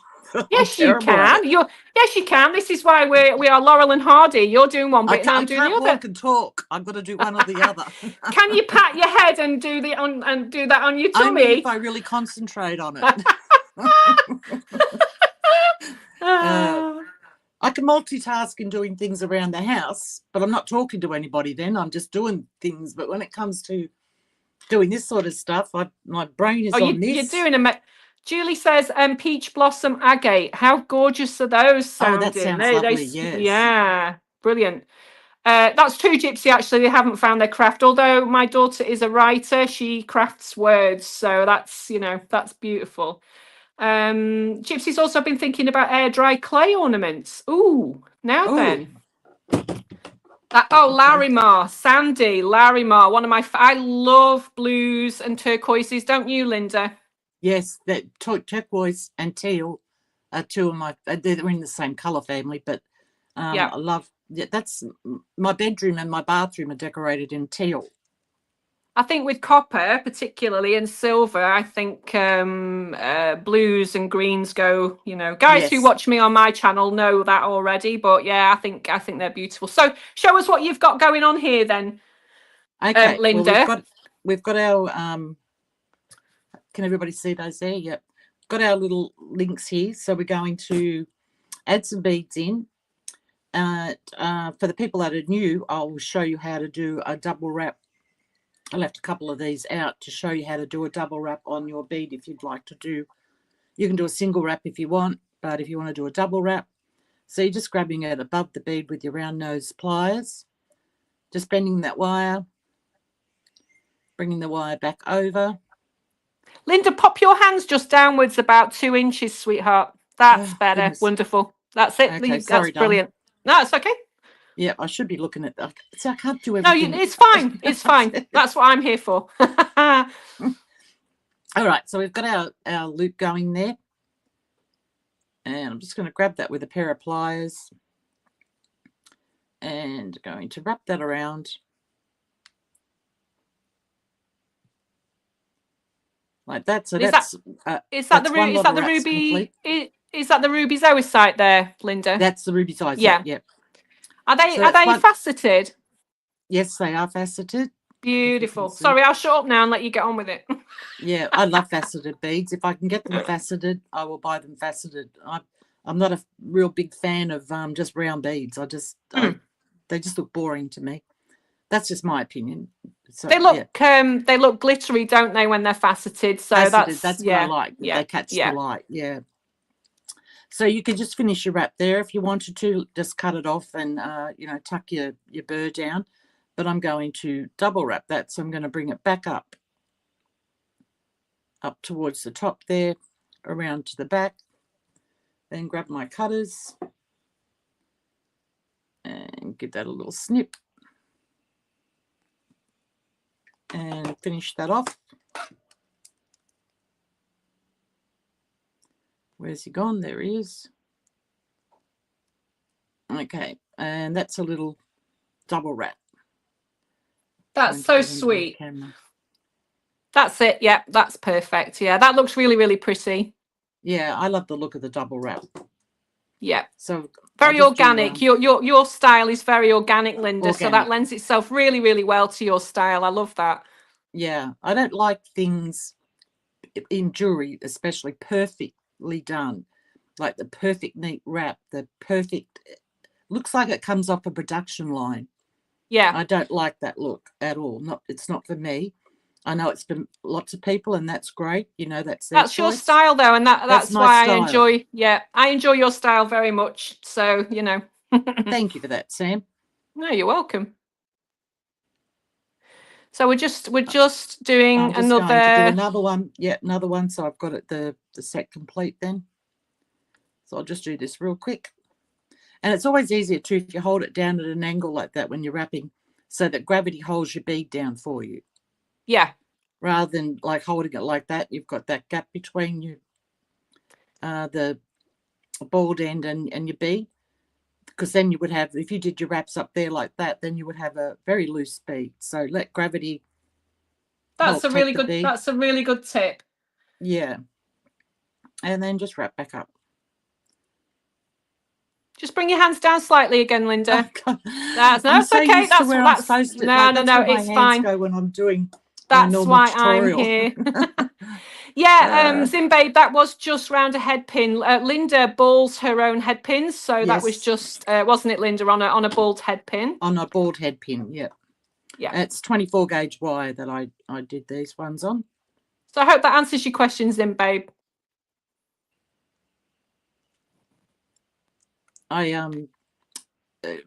[SPEAKER 2] Yes, you can. Yes, you can. This is why we are Laurel and Hardy. You're doing one bit, and I'm doing the other. I can't
[SPEAKER 1] walk and talk. I've got to do one or the other.
[SPEAKER 2] Can you pat your head and do that on your tummy?
[SPEAKER 1] Only if I really concentrate on it. I can multitask in doing things around the house, but I'm not talking to anybody then. I'm just doing things. But when it comes to doing this sort of stuff, my brain is on this.
[SPEAKER 2] You're doing Julie says, peach blossom agate. How gorgeous are those sounding?
[SPEAKER 1] Oh, that sounds lovely, yes.
[SPEAKER 2] Yeah, brilliant. That's true, Gypsy, actually. They haven't found their craft. Although my daughter is a writer, she crafts words. So that's beautiful. Gypsy's also been thinking about air dry clay ornaments. Then. Larimar, Sandy, Larimar, one of my, I love blues and turquoises, don't you, Linda?
[SPEAKER 1] Yes, that turquoise and teal are two of my, they're in the same colour family, but I love, that's my bedroom and my bathroom are decorated in teal.
[SPEAKER 2] I think with copper, particularly, and silver, I think blues and greens go, guys who watch me on my channel know that already, but yeah, I think they're beautiful. So show us what you've got going on here then.
[SPEAKER 1] Okay,
[SPEAKER 2] Linda.
[SPEAKER 1] Well, we've got our, can everybody see those there? Yep. Got our little links here. So we're going to add some beads in. For the people that are new, I'll show you how to do a double wrap. I left a couple of these out to show you how to do a double wrap on your bead if you'd like to do. You can do a single wrap if you want, but if you want to do a double wrap, so you're just grabbing it above the bead with your round nose pliers, just bending that wire, bringing the wire back over.
[SPEAKER 2] Linda, pop your hands just downwards about 2 inches, sweetheart. That's better. Goodness. Wonderful. That's it.
[SPEAKER 1] Okay,
[SPEAKER 2] that's brilliant. No, it's okay.
[SPEAKER 1] Yeah, I should be looking at that. See, I can't do everything.
[SPEAKER 2] No, it's fine. It's fine. That's what I'm here for.
[SPEAKER 1] All right, so we've got our loop going there. And I'm just going to grab that with a pair of pliers. And going to wrap that around. Like that. So is
[SPEAKER 2] that the ruby? Is that the ruby zoisite there, Linda?
[SPEAKER 1] That's the ruby zoisite. Yeah. Yep.
[SPEAKER 2] Are they faceted?
[SPEAKER 1] Yes, they are faceted.
[SPEAKER 2] Beautiful. Sorry, I'll shut up now and let you get on with it.
[SPEAKER 1] Yeah, I love faceted beads. If I can get them faceted, I will buy them faceted. I'm not a real big fan of just round beads. They just look boring to me. That's just my opinion. So, they
[SPEAKER 2] look glittery, don't they, when they're faceted? So
[SPEAKER 1] faceted, that's what I like. Yeah, they catch the light. Yeah. So you can just finish your wrap there if you wanted to. Just cut it off and tuck your burr down. But I'm going to double wrap that, so I'm going to bring it back up towards the top there, around to the back. Then grab my cutters and give that a little snip and finish that off. Where's he gone? There he is. Okay, and that's a little double wrap.
[SPEAKER 2] That's so sweet. That's it. Yeah, that's perfect. Yeah, that looks really, really pretty.
[SPEAKER 1] Yeah, I love the look of the double wrap.
[SPEAKER 2] Yeah.
[SPEAKER 1] So
[SPEAKER 2] very organic. Your style is very organic, Linda.
[SPEAKER 1] Organic.
[SPEAKER 2] So that lends itself really, really well to your style. I love that.
[SPEAKER 1] Yeah, I don't like things in jewelry, especially perfectly done, like the perfect neat wrap, the perfect. Looks like it comes off a production line.
[SPEAKER 2] Yeah,
[SPEAKER 1] I don't like that look at all. It's not for me. I know it's for lots of people, and that's great. You know, that's their
[SPEAKER 2] that's your
[SPEAKER 1] choice.
[SPEAKER 2] style, though, and that's
[SPEAKER 1] my
[SPEAKER 2] why
[SPEAKER 1] style.
[SPEAKER 2] I enjoy. Yeah, I enjoy your style very much. So you know.
[SPEAKER 1] Thank you for that, Sam.
[SPEAKER 2] No, you're welcome. So we're just doing
[SPEAKER 1] I'm just
[SPEAKER 2] another.
[SPEAKER 1] going to do another one. Yeah, another one. So I've got it the set complete then. So I'll just do this real quick. And it's always easier too if you hold it down at an angle like that when you're wrapping, so that gravity holds your bead down for you.
[SPEAKER 2] Yeah.
[SPEAKER 1] Rather than like holding it like that, you've got that gap between you, the bald end and your bead. Because then you would have, if you did your wraps up there like that, then you would have a very loose bead. So let gravity.
[SPEAKER 2] That's a really good. That's a really good tip.
[SPEAKER 1] Yeah. And then just wrap back up.
[SPEAKER 2] Just bring your hands down slightly again, Linda.
[SPEAKER 1] Oh,
[SPEAKER 2] that's okay. That's
[SPEAKER 1] where I'm supposed to.
[SPEAKER 2] No,
[SPEAKER 1] it's fine. Go when I'm doing.
[SPEAKER 2] That's why tutorial. I'm here. Yeah, Zimbabe, that was just round a head pin. Linda balls her own head pins, so yes. That was just, wasn't it, Linda, on a balled head pin?
[SPEAKER 1] On a balled head pin, yeah.
[SPEAKER 2] Yeah.
[SPEAKER 1] It's 24 gauge wire that I did these ones on.
[SPEAKER 2] So I hope that answers your questions, Zimbabe.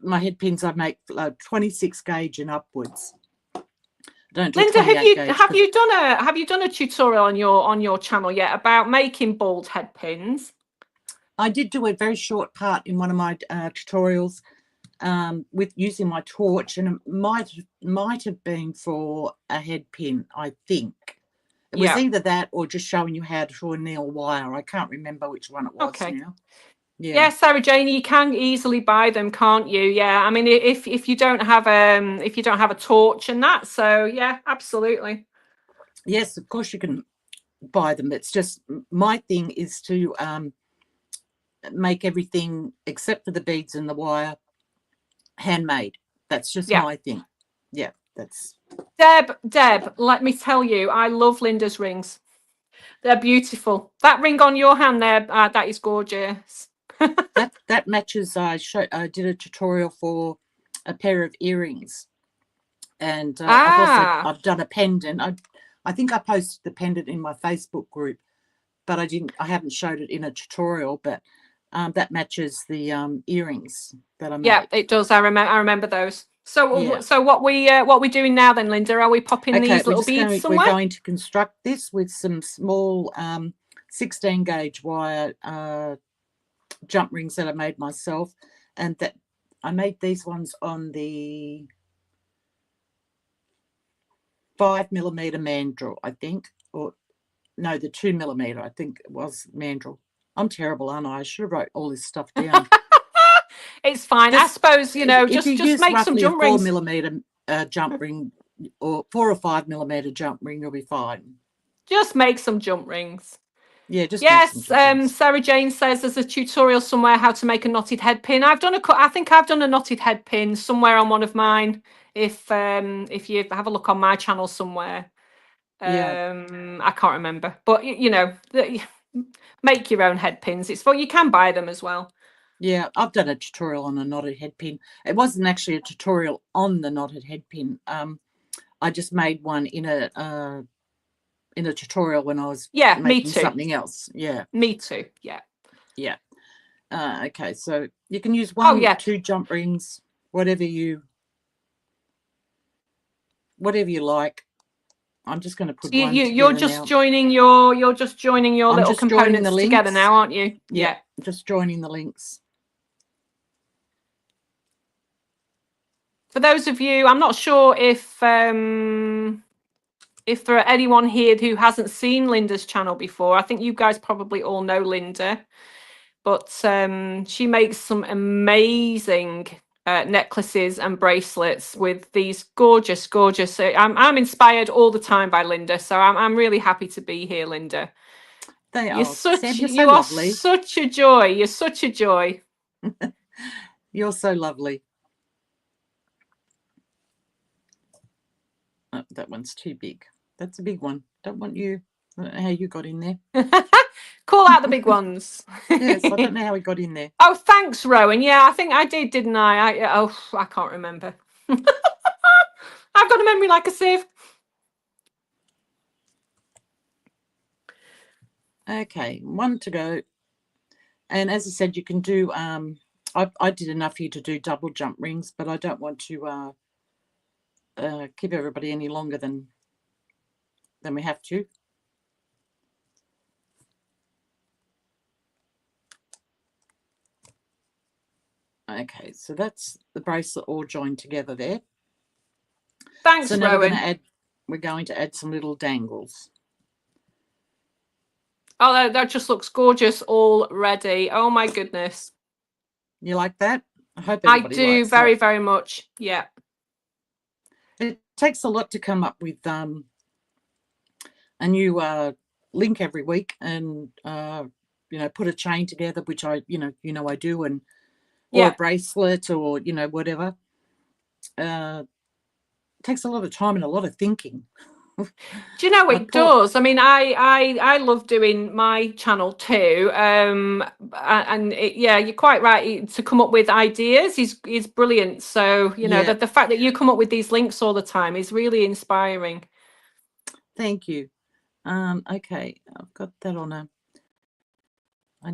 [SPEAKER 1] My head pins I make 26 gauge and upwards. Don't do
[SPEAKER 2] Linda, have you done a tutorial on your channel yet about making bald head pins?
[SPEAKER 1] I did do a very short part in one of my tutorials with using my torch, and it might have been for a head pin. I think it was either that or just showing you how to anneal wire. I can't remember which one it was now.
[SPEAKER 2] Yeah, Sarah Jane, you can easily buy them, can't you? Yeah, I mean, if you don't have a torch and that, so yeah, absolutely.
[SPEAKER 1] Yes, of course you can buy them. It's just my thing is to make everything except for the beads and the wire handmade. That's just my thing. Yeah, that's.
[SPEAKER 2] Deb, let me tell you, I love Linda's rings. They're beautiful. That ring on your hand there, that is gorgeous.
[SPEAKER 1] that matches. I did a tutorial for a pair of earrings, and I've done a pendant. I think I posted the pendant in my Facebook group, but I haven't showed it in a tutorial. But that matches the earrings that I made.
[SPEAKER 2] Yeah, it does. I remember those. So so what we doing now then, Linda? Are we popping these little beads somewhere?
[SPEAKER 1] We're going to construct this with some small 16 gauge wire jump rings that I made myself, and that I made these ones on the 5mm mandrel, I think, or no, the 2mm, I think it was mandrel. I'm terrible, aren't I? I should have wrote all this stuff down.
[SPEAKER 2] It's fine. I suppose, just make some jump rings.
[SPEAKER 1] 4mm jump ring or 4 or 5mm jump ring, you'll be fine.
[SPEAKER 2] Just make some jump rings.
[SPEAKER 1] Yeah, just
[SPEAKER 2] Sarah Jane says there's a tutorial somewhere how to make a knotted head pin. I think I've done a knotted head pin somewhere on one of mine. If you have a look on my channel somewhere. I can't remember, but make your own head pins. It's you can buy them as well.
[SPEAKER 1] Yeah, I've done a tutorial on a knotted head pin. It wasn't actually a tutorial on the knotted head pin. I just made one in a tutorial when I was making something else. Yeah,
[SPEAKER 2] me too. Yeah.
[SPEAKER 1] Okay, so you can use one, 2 jump rings, whatever you like. I'm just going to put one.
[SPEAKER 2] You're just joining your little components together now, aren't you?
[SPEAKER 1] Yeah, just joining the links.
[SPEAKER 2] For those of you, I'm not sure if there are anyone here who hasn't seen Linda's channel before. I think you guys probably all know Linda, but she makes some amazing necklaces and bracelets with these gorgeous. I'm inspired all the time by Linda, so I'm really happy to be here, Linda.
[SPEAKER 1] You
[SPEAKER 2] are such a joy. You're such a joy.
[SPEAKER 1] You're so lovely. Oh, that one's too big. That's a big one. Don't want you. I don't know how you got in there.
[SPEAKER 2] Call out the big ones.
[SPEAKER 1] Yes, I don't know how we got in there.
[SPEAKER 2] Oh, thanks, Rowan. Yeah, I think I did, didn't I? I can't remember. I've got a memory like a sieve.
[SPEAKER 1] Okay, one to go. And as I said, you can do, I did enough here to do double jump rings, but I don't want to keep everybody any longer than we have to. Okay, so that's the bracelet all joined together there.
[SPEAKER 2] Thanks,
[SPEAKER 1] so now
[SPEAKER 2] Rowan.
[SPEAKER 1] we're going to add some little dangles.
[SPEAKER 2] Oh, that just looks gorgeous already. Oh my goodness.
[SPEAKER 1] You like that? I hope
[SPEAKER 2] I
[SPEAKER 1] everybody
[SPEAKER 2] do
[SPEAKER 1] likes
[SPEAKER 2] very,
[SPEAKER 1] that.
[SPEAKER 2] very much. Yeah.
[SPEAKER 1] It takes a lot to come up with a new link every week, and put a chain together, which I I do, and or a bracelet, or whatever. Takes a lot of time and a lot of thinking.
[SPEAKER 2] Do you know it does? I mean, I love doing my channel too, and you're quite right. To come up with ideas is brilliant. So that the fact that you come up with these links all the time is really inspiring.
[SPEAKER 1] Thank you. Okay, I've got that on I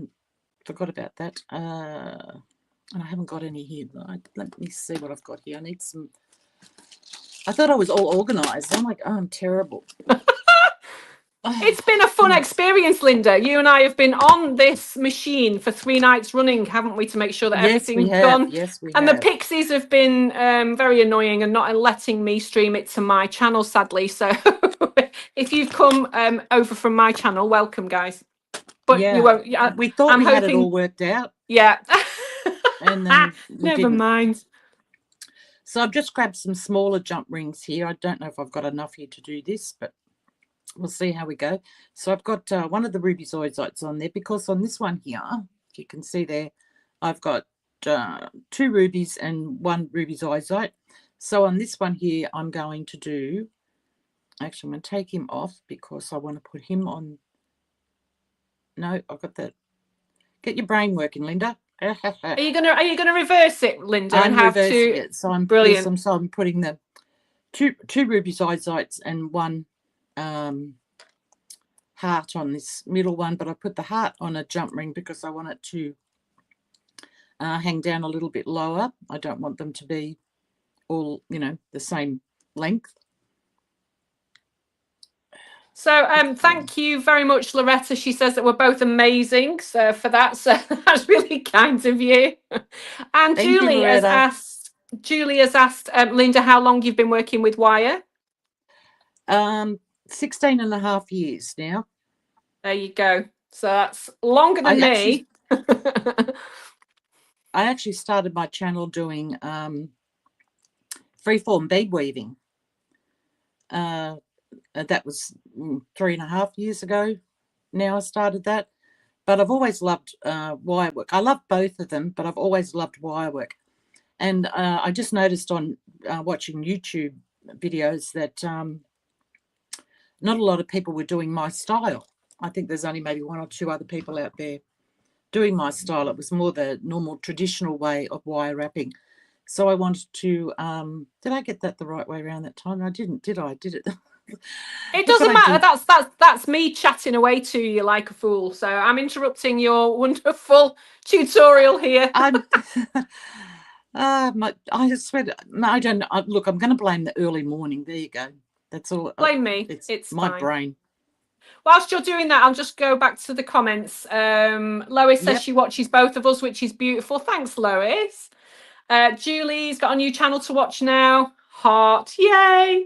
[SPEAKER 1] forgot about that. And I haven't got any here. Let me see what I've got here. I need some. I thought I was all organised. I'm like, oh, I'm terrible.
[SPEAKER 2] It's been a fun experience, Linda. You and I have been on this machine for 3 nights running, haven't we, to make sure that everything's done?
[SPEAKER 1] Yes, we
[SPEAKER 2] have.
[SPEAKER 1] And
[SPEAKER 2] the pixies have been very annoying and not letting me stream it to my channel, sadly. So if you've come over from my channel, welcome, guys. But you won't.
[SPEAKER 1] We thought we had it all worked out.
[SPEAKER 2] Yeah.
[SPEAKER 1] And then
[SPEAKER 2] never mind.
[SPEAKER 1] So I've just grabbed some smaller jump rings here. I don't know if I've got enough here to do this, but we'll see how we go. So I've got one of the ruby zoysites on there, because on this one here, if you can see there, I've got 2 rubies and 1 ruby zoisite. So on this one here, I'm going to do, actually I'm going to take him off because I want to put him on. No, I've got that. Get your brain working, Linda.
[SPEAKER 2] Are you gonna reverse it, Linda?
[SPEAKER 1] I'm reversing it. So I'm
[SPEAKER 2] brilliant.
[SPEAKER 1] Yes, I'm putting the two ruby zoisites and 1 heart on this middle one, but I put the heart on a jump ring because I want it to hang down a little bit lower. I don't want them to be all the same length.
[SPEAKER 2] So thank you very much, Loretta. She says that we're both amazing. So for that, so that's really kind of you. And Julie has asked Linda how long you've been working with wire.
[SPEAKER 1] 16 and a half years now.
[SPEAKER 2] There you go. So that's longer than me.
[SPEAKER 1] I actually started my channel doing freeform bead weaving. That was 3.5 years ago. Now I started that, but I've always loved wire work. I love both of them, but I've always loved wire work. And I just noticed on watching YouTube videos that not a lot of people were doing my style. I think there's only maybe 1 or 2 other people out there doing my style. It was more the normal traditional way of wire wrapping. So I wanted to, did I get that the right way around that time? I didn't, did I? Did it?
[SPEAKER 2] It doesn't matter. That's me chatting away to you like a fool. So I'm interrupting your wonderful tutorial here.
[SPEAKER 1] I swear, I don't know. Look, I'm going to blame the early morning. There you go. That's all.
[SPEAKER 2] Blame me.
[SPEAKER 1] It's my
[SPEAKER 2] fine.
[SPEAKER 1] brain.
[SPEAKER 2] Whilst you're doing that, I'll just go back to the comments. Lois says she watches both of us, which is beautiful. Thanks, Lois. Julie's got a new channel to watch now. Heart, yay!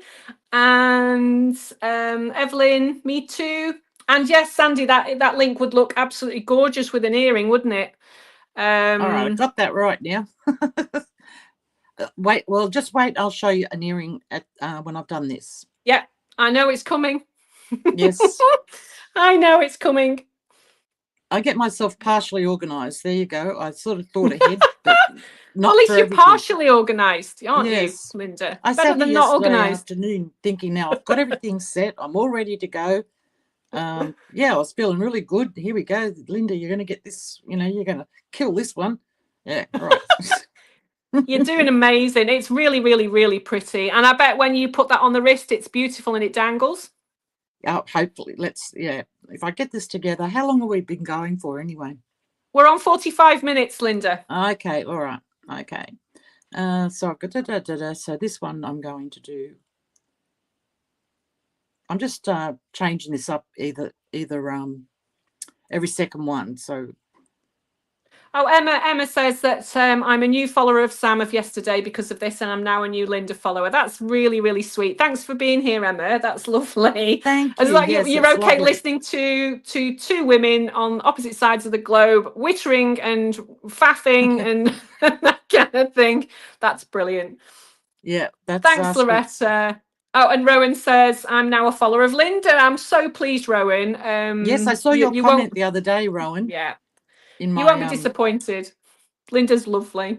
[SPEAKER 2] And Evelyn, me too. And yes, Sandy, that link would look absolutely gorgeous with an earring, wouldn't it?
[SPEAKER 1] All right, I got that right now. Just wait. I'll show you an earring at when I've done this.
[SPEAKER 2] Yeah, I know it's coming.
[SPEAKER 1] Yes.
[SPEAKER 2] I know it's coming.
[SPEAKER 1] I get myself partially organised. There you go. I sort of thought ahead, but
[SPEAKER 2] Well,
[SPEAKER 1] not
[SPEAKER 2] at least
[SPEAKER 1] for
[SPEAKER 2] you're
[SPEAKER 1] everything.
[SPEAKER 2] partially organised, aren't you,
[SPEAKER 1] Yes.
[SPEAKER 2] Linda?
[SPEAKER 1] I
[SPEAKER 2] Better
[SPEAKER 1] sat here
[SPEAKER 2] than not
[SPEAKER 1] yesterday
[SPEAKER 2] organised.
[SPEAKER 1] afternoon thinking, now I've got everything set. I'm all ready to go. Yeah, I was feeling really good. Here we go. Linda, you're going to get this, you're going to kill this one. Yeah, right.
[SPEAKER 2] You're doing amazing. It's really, really, really pretty. And I bet when you put that on the wrist, it's beautiful and it dangles.
[SPEAKER 1] Hopefully, if I get this together, how long have we been going for anyway?
[SPEAKER 2] We're on 45 minutes, Linda.
[SPEAKER 1] Okay, all right. Okay. So I've got so this one I'm going to do. I'm just changing this up either every second one. So
[SPEAKER 2] Oh, Emma says that I'm a new follower of Sam of yesterday because of this, and I'm now a new Linda follower. That's really, really sweet. Thanks for being here, Emma. That's lovely.
[SPEAKER 1] thank
[SPEAKER 2] It's
[SPEAKER 1] you.
[SPEAKER 2] like
[SPEAKER 1] Yes,
[SPEAKER 2] you're
[SPEAKER 1] it's
[SPEAKER 2] okay
[SPEAKER 1] lovely.
[SPEAKER 2] listening to two women on opposite sides of the globe, wittering and faffing and that kind of thing. That's brilliant.
[SPEAKER 1] Yeah, that's
[SPEAKER 2] Thanks, Loretta. Oh, and Rowan says, I'm now a follower of Linda. I'm so pleased, Rowan.
[SPEAKER 1] Yes, I saw your comment the other day, Rowan.
[SPEAKER 2] Yeah.
[SPEAKER 1] In my,
[SPEAKER 2] you won't be disappointed. Linda's lovely.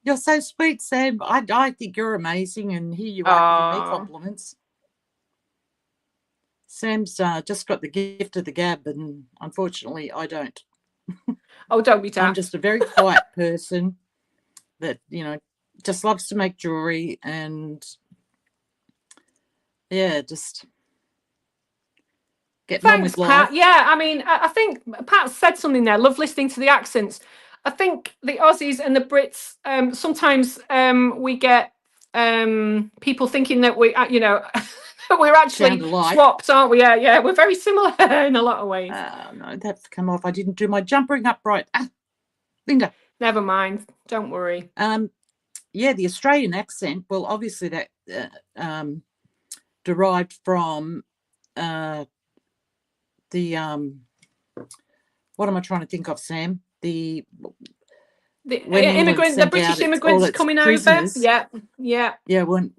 [SPEAKER 1] You're so sweet, Sam. I think you're amazing, and here you are giving me compliments. Sam's just got the gift of the gab, and unfortunately, I don't.
[SPEAKER 2] Oh, don't be daft.
[SPEAKER 1] I'm just a very quiet person that, just loves to make jewellery and, yeah, just getting on with life.
[SPEAKER 2] Pat. Yeah, I mean, I think Pat said something there. Love listening to the accents. I think the Aussies and the Brits, sometimes we get people thinking that we're actually swapped, aren't we? Yeah, we're very similar in a lot of ways.
[SPEAKER 1] No, that's come off. I didn't do my jumpering up right. Linda.
[SPEAKER 2] Never mind. Don't worry.
[SPEAKER 1] Yeah, the Australian accent, well, obviously that derived from the what am I trying to think of, Sam? The
[SPEAKER 2] British immigrants coming prisoners. Over. Yeah.
[SPEAKER 1] When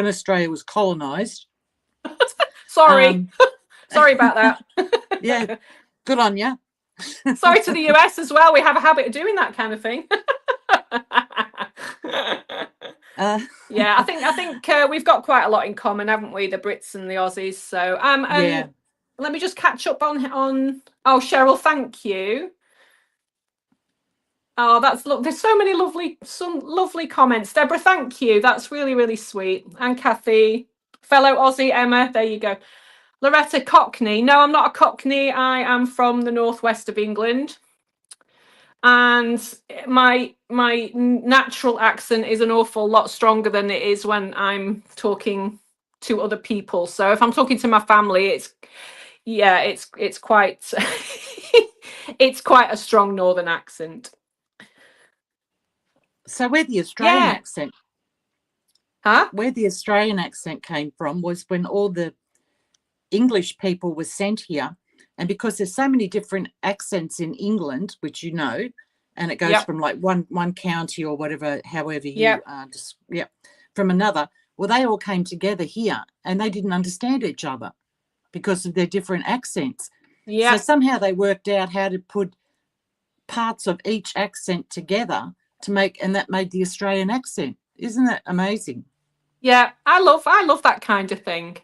[SPEAKER 1] Australia was colonised.
[SPEAKER 2] Sorry, sorry about that.
[SPEAKER 1] Yeah, good on you.
[SPEAKER 2] Sorry to the US as well. We have a habit of doing that kind of thing. Yeah, I think we've got quite a lot in common, haven't we? The Brits and the Aussies. So yeah. Let me just catch up on. Oh, Cheryl, thank you. Oh, there's so many lovely comments. Deborah, thank you. That's really, really sweet. And Kathy, fellow Aussie, Emma, there you go. Loretta, Cockney. No, I'm not a Cockney. I am from the northwest of England. And my natural accent is an awful lot stronger than it is when I'm talking to other people. So if I'm talking to my family, it's quite it's quite a strong northern accent.
[SPEAKER 1] So where the Australian accent where the Australian accent came from was when all the English people were sent here, and because there's so many different accents in England, which and it goes from like one county or whatever, however you from another. Well, they all came together here and they didn't understand each other because of their different accents. Yeah. So somehow they worked out how to put parts of each accent together and that made the Australian accent. Isn't that amazing?
[SPEAKER 2] Yeah, I love that kind of thing.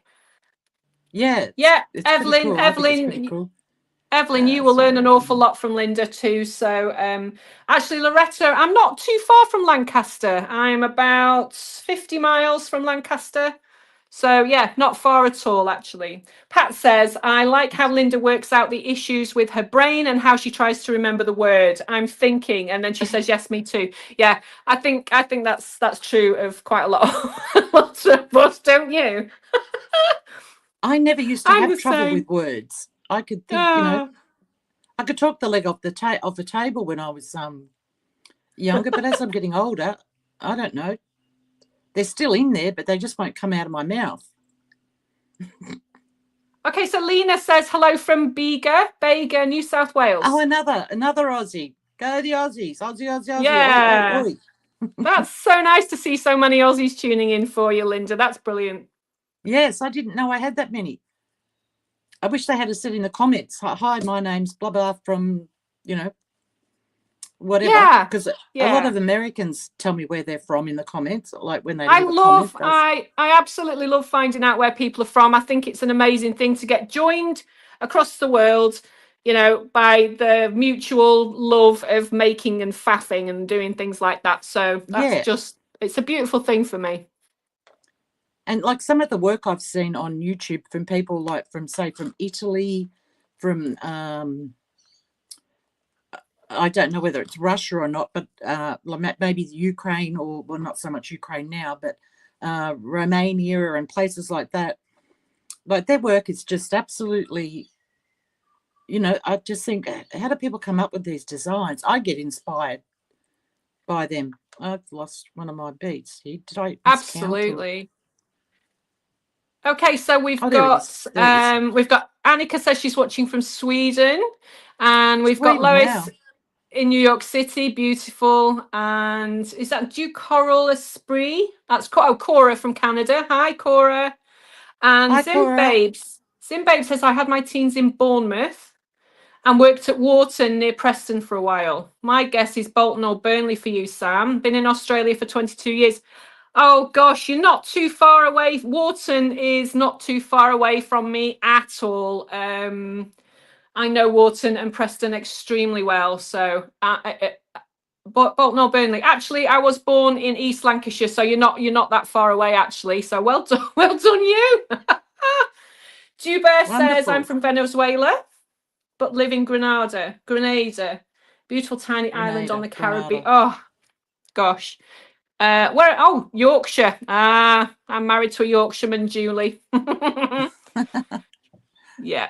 [SPEAKER 1] Yeah.
[SPEAKER 2] It's Evelyn, cool. Evelyn, you will learn an awful lot from Linda too. So actually, Loretta, I'm not too far from Lancaster. I'm about 50 miles from Lancaster. So yeah, not far at all, actually. Pat says, I like how Linda works out the issues with her brain and how she tries to remember the word. I'm thinking. And then she says, yes, me too. Yeah, I think that's true of quite a lot of us, don't you?
[SPEAKER 1] I never used to have trouble with words. I could think, I could talk the leg off the table when I was younger, but as I'm getting older, I don't know. They're still in there, but they just won't come out of my mouth.
[SPEAKER 2] Okay, so Lena says hello from Bega, New South Wales.
[SPEAKER 1] Oh, another Aussie. Go the Aussies. Aussie.
[SPEAKER 2] Yeah. Oi, oi, oi. That's so nice to see so many Aussies tuning in for you, Linda. That's brilliant.
[SPEAKER 1] Yes, I didn't know I had that many. I wish they had said in the comments, hi, my name's blah blah from, you know, whatever.
[SPEAKER 2] Yeah,
[SPEAKER 1] because a lot
[SPEAKER 2] yeah.
[SPEAKER 1] of Americans tell me where they're from in the comments, like when they
[SPEAKER 2] I
[SPEAKER 1] leave a comment.
[SPEAKER 2] I absolutely love finding out where people are from. I think it's an amazing thing to get joined across the world, you know, by the mutual love of making and faffing and doing things like that. So that's
[SPEAKER 1] Yeah.
[SPEAKER 2] just, it's a beautiful thing for me.
[SPEAKER 1] And like some of the work I've seen on YouTube from people like from, say, from Italy, from I don't know whether it's Russia or not, but maybe Ukraine, or well, not so much Ukraine now, but Romania and places like that. Like their work is just absolutely, you know, I just think, how do people come up with these designs? I get inspired by them. I've lost one of my beads here. Did I miscount?
[SPEAKER 2] Absolutely. Okay, so we've
[SPEAKER 1] There it
[SPEAKER 2] got
[SPEAKER 1] is. There it is.
[SPEAKER 2] we've got Annika says she's watching from Sweden, and we've got
[SPEAKER 1] Sweden,
[SPEAKER 2] Lois
[SPEAKER 1] wow.
[SPEAKER 2] in New York City, beautiful. And is that Du Coral Esprit? That's Cora from Canada. Hi, Cora. And
[SPEAKER 1] Hi, Cora.
[SPEAKER 2] Zim Babe says, I had my teens in Bournemouth and worked at Wharton near Preston for a while. My guess is Bolton or Burnley for you, Sam. Been in Australia for 22 years. Oh, gosh, you're not too far away. Wharton is not too far away from me at all. I know Wharton and Preston extremely well. So Bolton or Burnley. Actually, I was born in East Lancashire, so you're not that far away, actually. So well done, well done, you. Dubert says, I'm from Venezuela, but live in Grenada. Beautiful tiny island on the Caribbean. Oh, gosh. Where? Oh, Yorkshire. I'm married to a Yorkshireman, Julie. Yeah.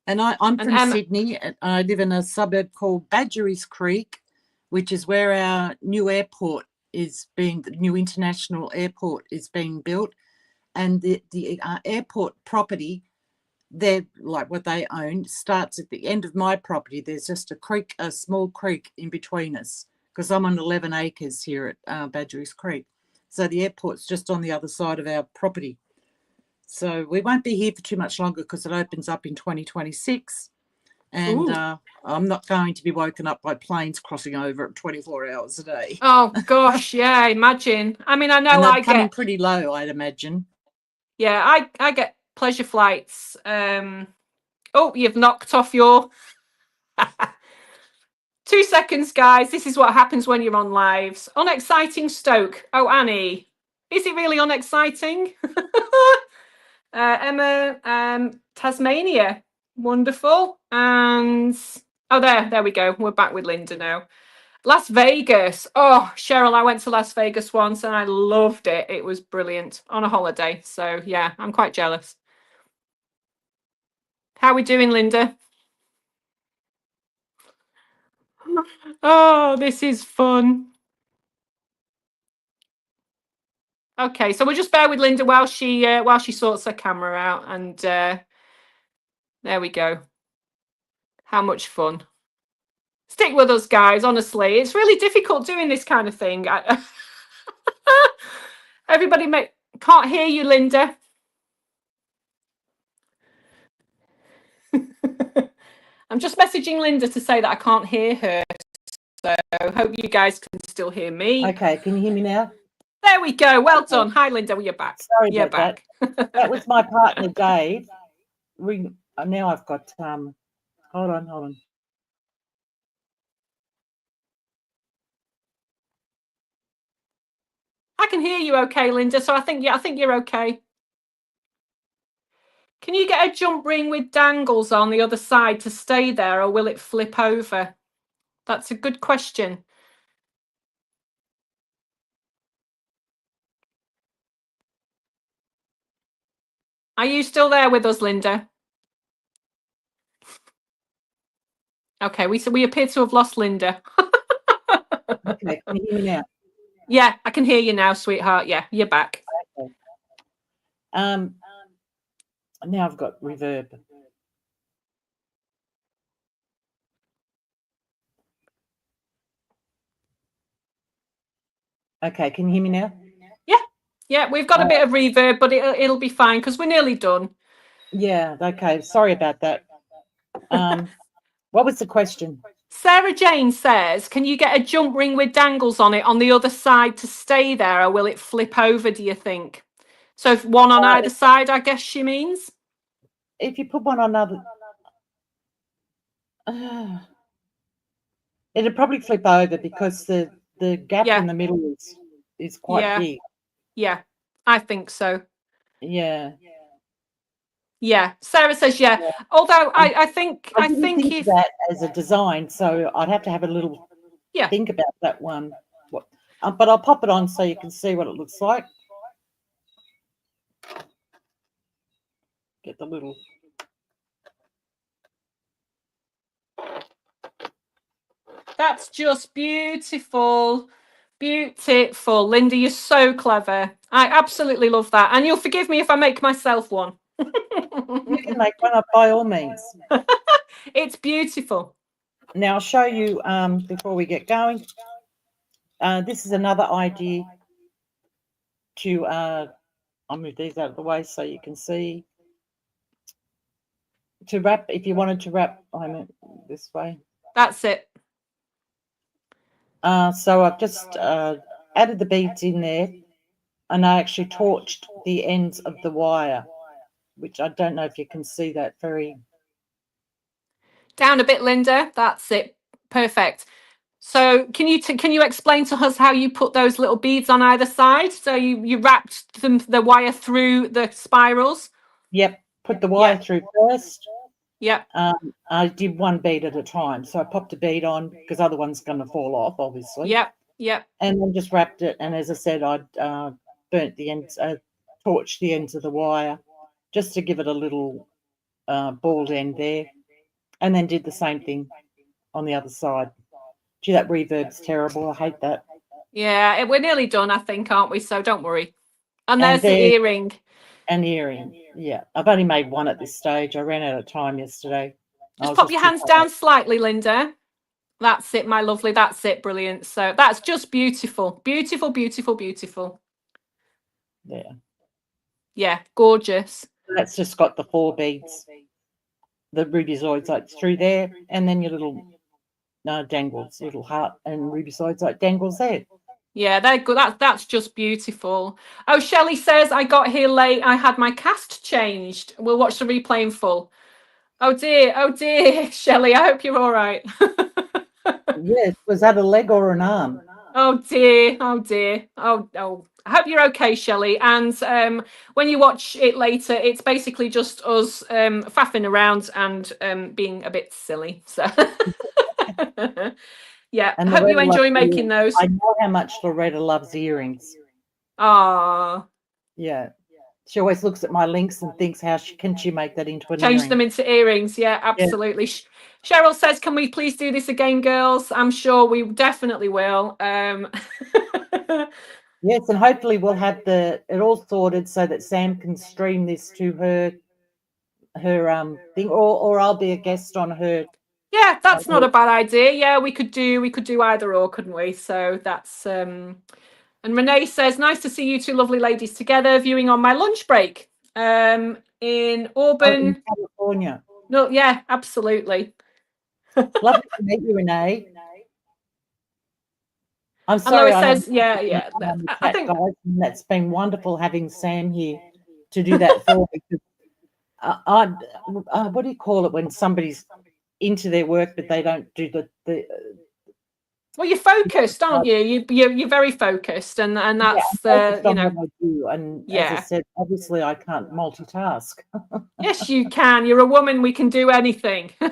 [SPEAKER 1] And I'm from Sydney. I live in a suburb called Badgerys Creek, which is where our new airport is being, the new international airport is being built. And the airport property, they're like what they own, starts at the end of my property. There's just a creek, a small creek in between us, because I'm on 11 acres here at Badgerys Creek. So the airport's just on the other side of our property. So we won't be here for too much longer because it opens up in 2026. And I'm not going to be woken up by planes crossing over at 24 hours a day.
[SPEAKER 2] Oh, gosh, yeah, imagine. I mean, I know
[SPEAKER 1] and coming pretty low, I'd imagine.
[SPEAKER 2] Yeah, I get pleasure flights. Oh, you've knocked off your... 2 seconds, guys. This is what happens when you're on lives. Unexciting Stoke. Oh, Annie. Is it really unexciting? Emma, Tasmania. Wonderful. And oh, there we go. We're back with Linda now. Las Vegas. Oh, Cheryl, I went to Las Vegas once and I loved it. It was brilliant on a holiday. So yeah, I'm quite jealous. How are we doing, Linda? Oh, this is fun. Okay, so we'll just bear with Linda while she sorts her camera out, and there we go. How much fun! Stick with us, guys. Honestly, it's really difficult doing this kind of thing. Everybody can't hear you, Linda. I'm just messaging Linda to say that I can't hear her. So hope you guys can still hear me.
[SPEAKER 1] Okay, can you hear me now?
[SPEAKER 2] There we go. Well done. Hi, Linda. You're back.
[SPEAKER 1] Sorry about that. That was my partner, Dave. Now I've got, hold on.
[SPEAKER 2] I can hear you okay, Linda. So I think you're okay. Can you get a jump ring with dangles on the other side to stay there, or will it flip over? That's a good question. Are you still there with us, Linda? Okay, we appear to have lost Linda.
[SPEAKER 1] Okay, can you hear me now?
[SPEAKER 2] Yeah, I can hear you now, sweetheart. Yeah, you're back.
[SPEAKER 1] Okay. Now I've got reverb. Okay, can you hear me now?
[SPEAKER 2] Yeah, we've got a bit of reverb, but it'll be fine because we're nearly done.
[SPEAKER 1] Yeah, okay. Sorry about that. What was the question?
[SPEAKER 2] Sarah Jane says, can you get a jump ring with dangles on it on the other side to stay there, or will it flip over, do you think? So if one on either side, I guess she means.
[SPEAKER 1] If you put one on another, it'll probably flip over because the gap
[SPEAKER 2] Yeah,
[SPEAKER 1] in the middle is quite
[SPEAKER 2] yeah,
[SPEAKER 1] big.
[SPEAKER 2] yeah. I think so.
[SPEAKER 1] Yeah.
[SPEAKER 2] Yeah. Sarah says yeah.
[SPEAKER 1] Yeah.
[SPEAKER 2] Although
[SPEAKER 1] I
[SPEAKER 2] I think
[SPEAKER 1] I didn't think of
[SPEAKER 2] if
[SPEAKER 1] that as a design, so I'd have to have a little
[SPEAKER 2] yeah.
[SPEAKER 1] think about that one. What, but I'll pop it on so you can see what it looks like. Get the little.
[SPEAKER 2] That's just beautiful. Beautiful. Linda, you're so clever. I absolutely love that. And you'll forgive me if I make myself one.
[SPEAKER 1] You can make one up by all means.
[SPEAKER 2] It's beautiful.
[SPEAKER 1] Now I'll show you before we get going. This is another idea to. I'll move these out of the way so you can see. To wrap, if you wanted to wrap, I meant this way.
[SPEAKER 2] That's it.
[SPEAKER 1] So I've just added the beads in there, and I actually torched the ends of the wire, which I don't know if you can see that very.
[SPEAKER 2] Down a bit, Linda. That's it. Perfect. So can you explain to us how you put those little beads on either side? So you wrapped the wire through the spirals?
[SPEAKER 1] Yep, put the wire
[SPEAKER 2] Yeah.
[SPEAKER 1] through first.
[SPEAKER 2] Yeah.
[SPEAKER 1] I did one bead at a time, so I popped a bead on because other one's going to fall off, obviously.
[SPEAKER 2] Yep. Yep.
[SPEAKER 1] And then just wrapped it. And as I said, I burnt the ends, torched the ends of the wire, just to give it a little bald end there, and then did the same thing on the other side. Gee, that reverb's terrible. I hate that.
[SPEAKER 2] Yeah, we're nearly done, I think, aren't we? So don't worry. And there's the
[SPEAKER 1] there's
[SPEAKER 2] earring.
[SPEAKER 1] an earring. Yeah, I've only made one at this stage. I ran out of time yesterday.
[SPEAKER 2] Just pop your hands down slightly, Linda. That's it, my lovely. That's it. Brilliant. So that's just beautiful. Beautiful, beautiful, beautiful.
[SPEAKER 1] Yeah.
[SPEAKER 2] Yeah, gorgeous.
[SPEAKER 1] That's just got the 4 beads, the ruby zoids through there, and then your little dangles, little heart and ruby zoids dangles there.
[SPEAKER 2] Yeah, they're good. That's just beautiful. Oh, Shelley says, I got here late. I had my cast changed. We'll watch the replay in full. Oh dear, Shelley. I hope you're all right.
[SPEAKER 1] Yes, was that a leg or an arm?
[SPEAKER 2] Oh dear. Oh. I hope you're okay, Shelley. And when you watch it later, it's basically just us faffing around and being a bit silly. So yeah, I hope you enjoy making those.
[SPEAKER 1] I know how much Loretta loves earrings.
[SPEAKER 2] Ah.
[SPEAKER 1] Yeah. She always looks at my links and thinks, how can she make that into an
[SPEAKER 2] Change
[SPEAKER 1] earring?
[SPEAKER 2] them into earrings. Yeah, absolutely. Yeah. Cheryl says, can we please do this again, girls? I'm sure we definitely will.
[SPEAKER 1] Yes, and hopefully we'll have it all sorted so that Sam can stream this to her thing, or I'll be a guest on her.
[SPEAKER 2] Yeah, that's not a bad idea. Yeah, we could do either or, couldn't we? So that's and Renee says, nice to see you two lovely ladies together viewing on my lunch break in Auburn,
[SPEAKER 1] in California.
[SPEAKER 2] No, yeah, absolutely.
[SPEAKER 1] Lovely to meet you, Renee. I'm
[SPEAKER 2] And
[SPEAKER 1] sorry.
[SPEAKER 2] Lois says, yeah. I think
[SPEAKER 1] guys, and that's been wonderful having Sam here to do that for me. What do you call it when somebody's into their work but they don't do the
[SPEAKER 2] well, you're focused, aren't you? You're very focused, and that's
[SPEAKER 1] what I do. And
[SPEAKER 2] yeah.
[SPEAKER 1] As I said, obviously I can't multitask.
[SPEAKER 2] Yes, you can. You're a woman. We can do anything.
[SPEAKER 1] Woo!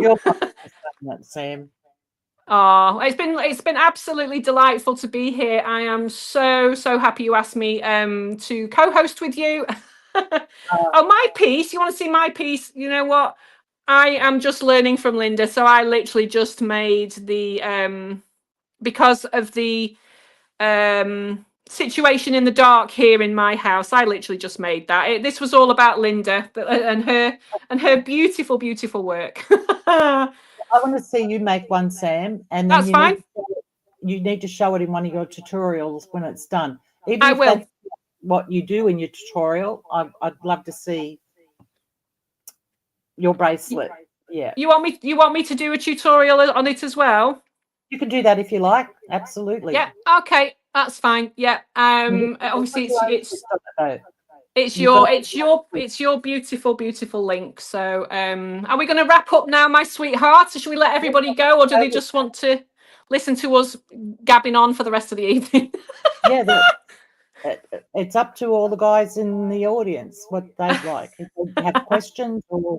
[SPEAKER 1] You're that, Sam.
[SPEAKER 2] Oh, it's been absolutely delightful to be here. I am so happy you asked me to co-host with you. Oh, my piece. You want to see my piece? You know what? I am just learning from Linda, so I literally just made the because of the situation in the dark here in my house. I literally just made that. This was all about Linda and her beautiful work.
[SPEAKER 1] I want to see you make one, Sam, and then
[SPEAKER 2] that's fine.
[SPEAKER 1] You need to show it in one of your tutorials when it's done.
[SPEAKER 2] I will.
[SPEAKER 1] what you do in your tutorial. I'd love to see your bracelet. Yeah.
[SPEAKER 2] You want me to do a tutorial on it as well?
[SPEAKER 1] You can do that if you like. Absolutely.
[SPEAKER 2] Yeah. Okay. That's fine. Yeah. Obviously it's your beautiful link. So are we going to wrap up now, my sweetheart? Should we let everybody go, or do they just want to listen to us gabbing on for the rest of the evening?
[SPEAKER 1] Yeah, it's up to all the guys in the audience what they'd like. If they have questions or...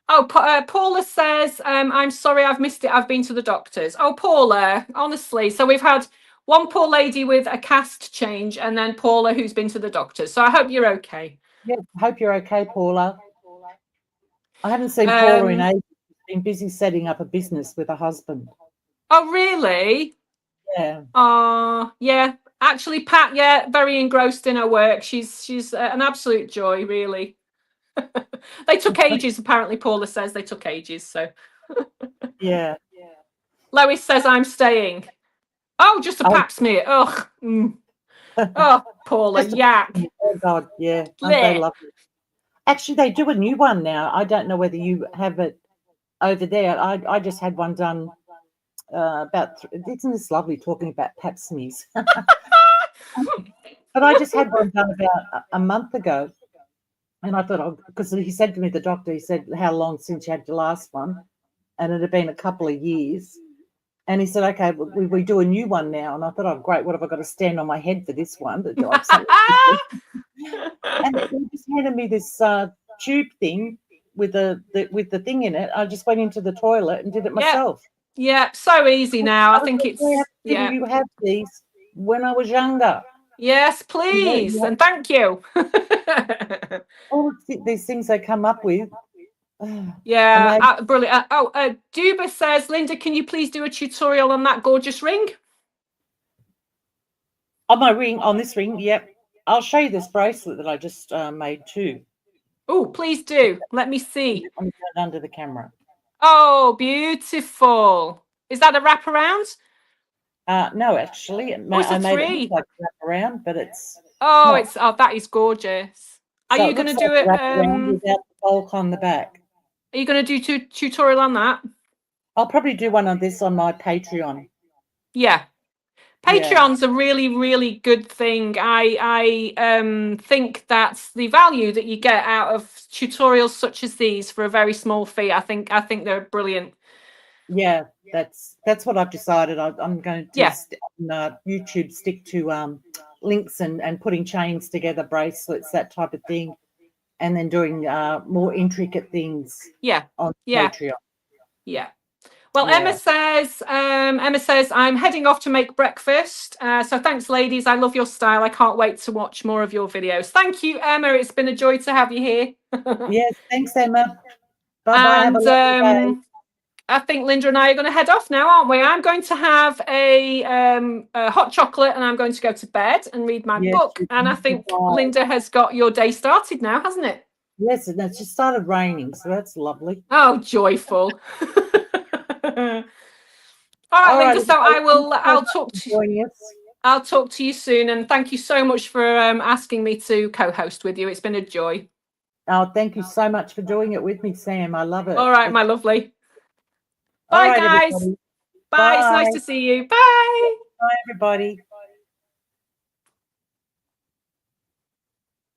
[SPEAKER 2] Oh, Paula says, I'm sorry I've missed it. I've been to the doctors. Oh, Paula, honestly. So we've had one poor lady with a cast change and then Paula who's been to the doctors. So I hope you're okay.
[SPEAKER 1] Yeah, I hope you're okay, Paula. I haven't seen Paula in ages. She's been busy setting up a business with her husband.
[SPEAKER 2] Oh, really?
[SPEAKER 1] Yeah.
[SPEAKER 2] Yeah. Actually, Pat, yeah, very engrossed in her work. She's an absolute joy, really. They took ages, apparently. Paula says they took ages. So
[SPEAKER 1] yeah.
[SPEAKER 2] Lois says I'm staying. Oh, just a pap smear. Ugh. Oh, Paula, yak.
[SPEAKER 1] Oh God, yeah. Aren't they lovely? Actually, they do a new one now. I don't know whether you have it over there. I just had one done isn't this lovely talking about pap smears? But I just had one done about a month ago. And I thought, because he said to me, the doctor, he said, how long since you had your last one? And it had been a couple of years. And he said, okay, we do a new one now. And I thought, oh, great, what have I got to stand on my head for this one? And he just handed me this tube thing with the thing in it. I just went into the toilet and did it myself.
[SPEAKER 2] Yeah, so easy now. I think it's...
[SPEAKER 1] Yeah. You have these when I was younger.
[SPEAKER 2] Yes, please. Yeah. And thank you.
[SPEAKER 1] All these things they come up with.
[SPEAKER 2] Yeah, brilliant. Duba says, Linda, can you please do a tutorial on that gorgeous ring?
[SPEAKER 1] On my ring, on this ring, yep. I'll show you this bracelet that I just made too.
[SPEAKER 2] Oh, please do. Let me see.
[SPEAKER 1] I'm under the camera.
[SPEAKER 2] Oh, beautiful. Is that a wraparound?
[SPEAKER 1] No, actually, I made it look like a wraparound, but it's...
[SPEAKER 2] that is gorgeous. Are you going to do it
[SPEAKER 1] without the bulk on the back?
[SPEAKER 2] Are you going to do tutorial on that?
[SPEAKER 1] I'll probably do one on this on my Patreon.
[SPEAKER 2] Yeah. Patreon's a really, really good thing. I think that's the value that you get out of tutorials such as these for a very small fee. I think they're brilliant.
[SPEAKER 1] Yeah, that's what I've decided. I'm going to on YouTube stick to links and putting chains together, bracelets, that type of thing, and then doing more intricate things.
[SPEAKER 2] Yeah.
[SPEAKER 1] On Patreon.
[SPEAKER 2] Yeah. Well, Emma says, I'm heading off to make breakfast. So thanks, ladies. I love your style. I can't wait to watch more of your videos. Thank you, Emma. It's been a joy to have you here.
[SPEAKER 1] Yes, thanks, Emma. Bye-bye. Have a lovely day.
[SPEAKER 2] I think Linda and I are going to head off now, aren't we? I'm going to have a hot chocolate and I'm going to go to bed and read my book. And I think Linda has got your day started now, hasn't it?
[SPEAKER 1] Yes, and it's just started raining, so that's lovely.
[SPEAKER 2] Oh, joyful. All right, Linda. So I'll talk to you. I'll talk to you soon, and thank you so much for asking me to co-host with you. It's been a joy.
[SPEAKER 1] Oh, thank you so much for doing it with me, Sam. I love it.
[SPEAKER 2] All right, my lovely. Bye, guys. Everybody. Bye. It's nice to see you. Bye.
[SPEAKER 1] Bye, everybody.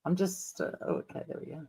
[SPEAKER 1] I'm just okay. There we go.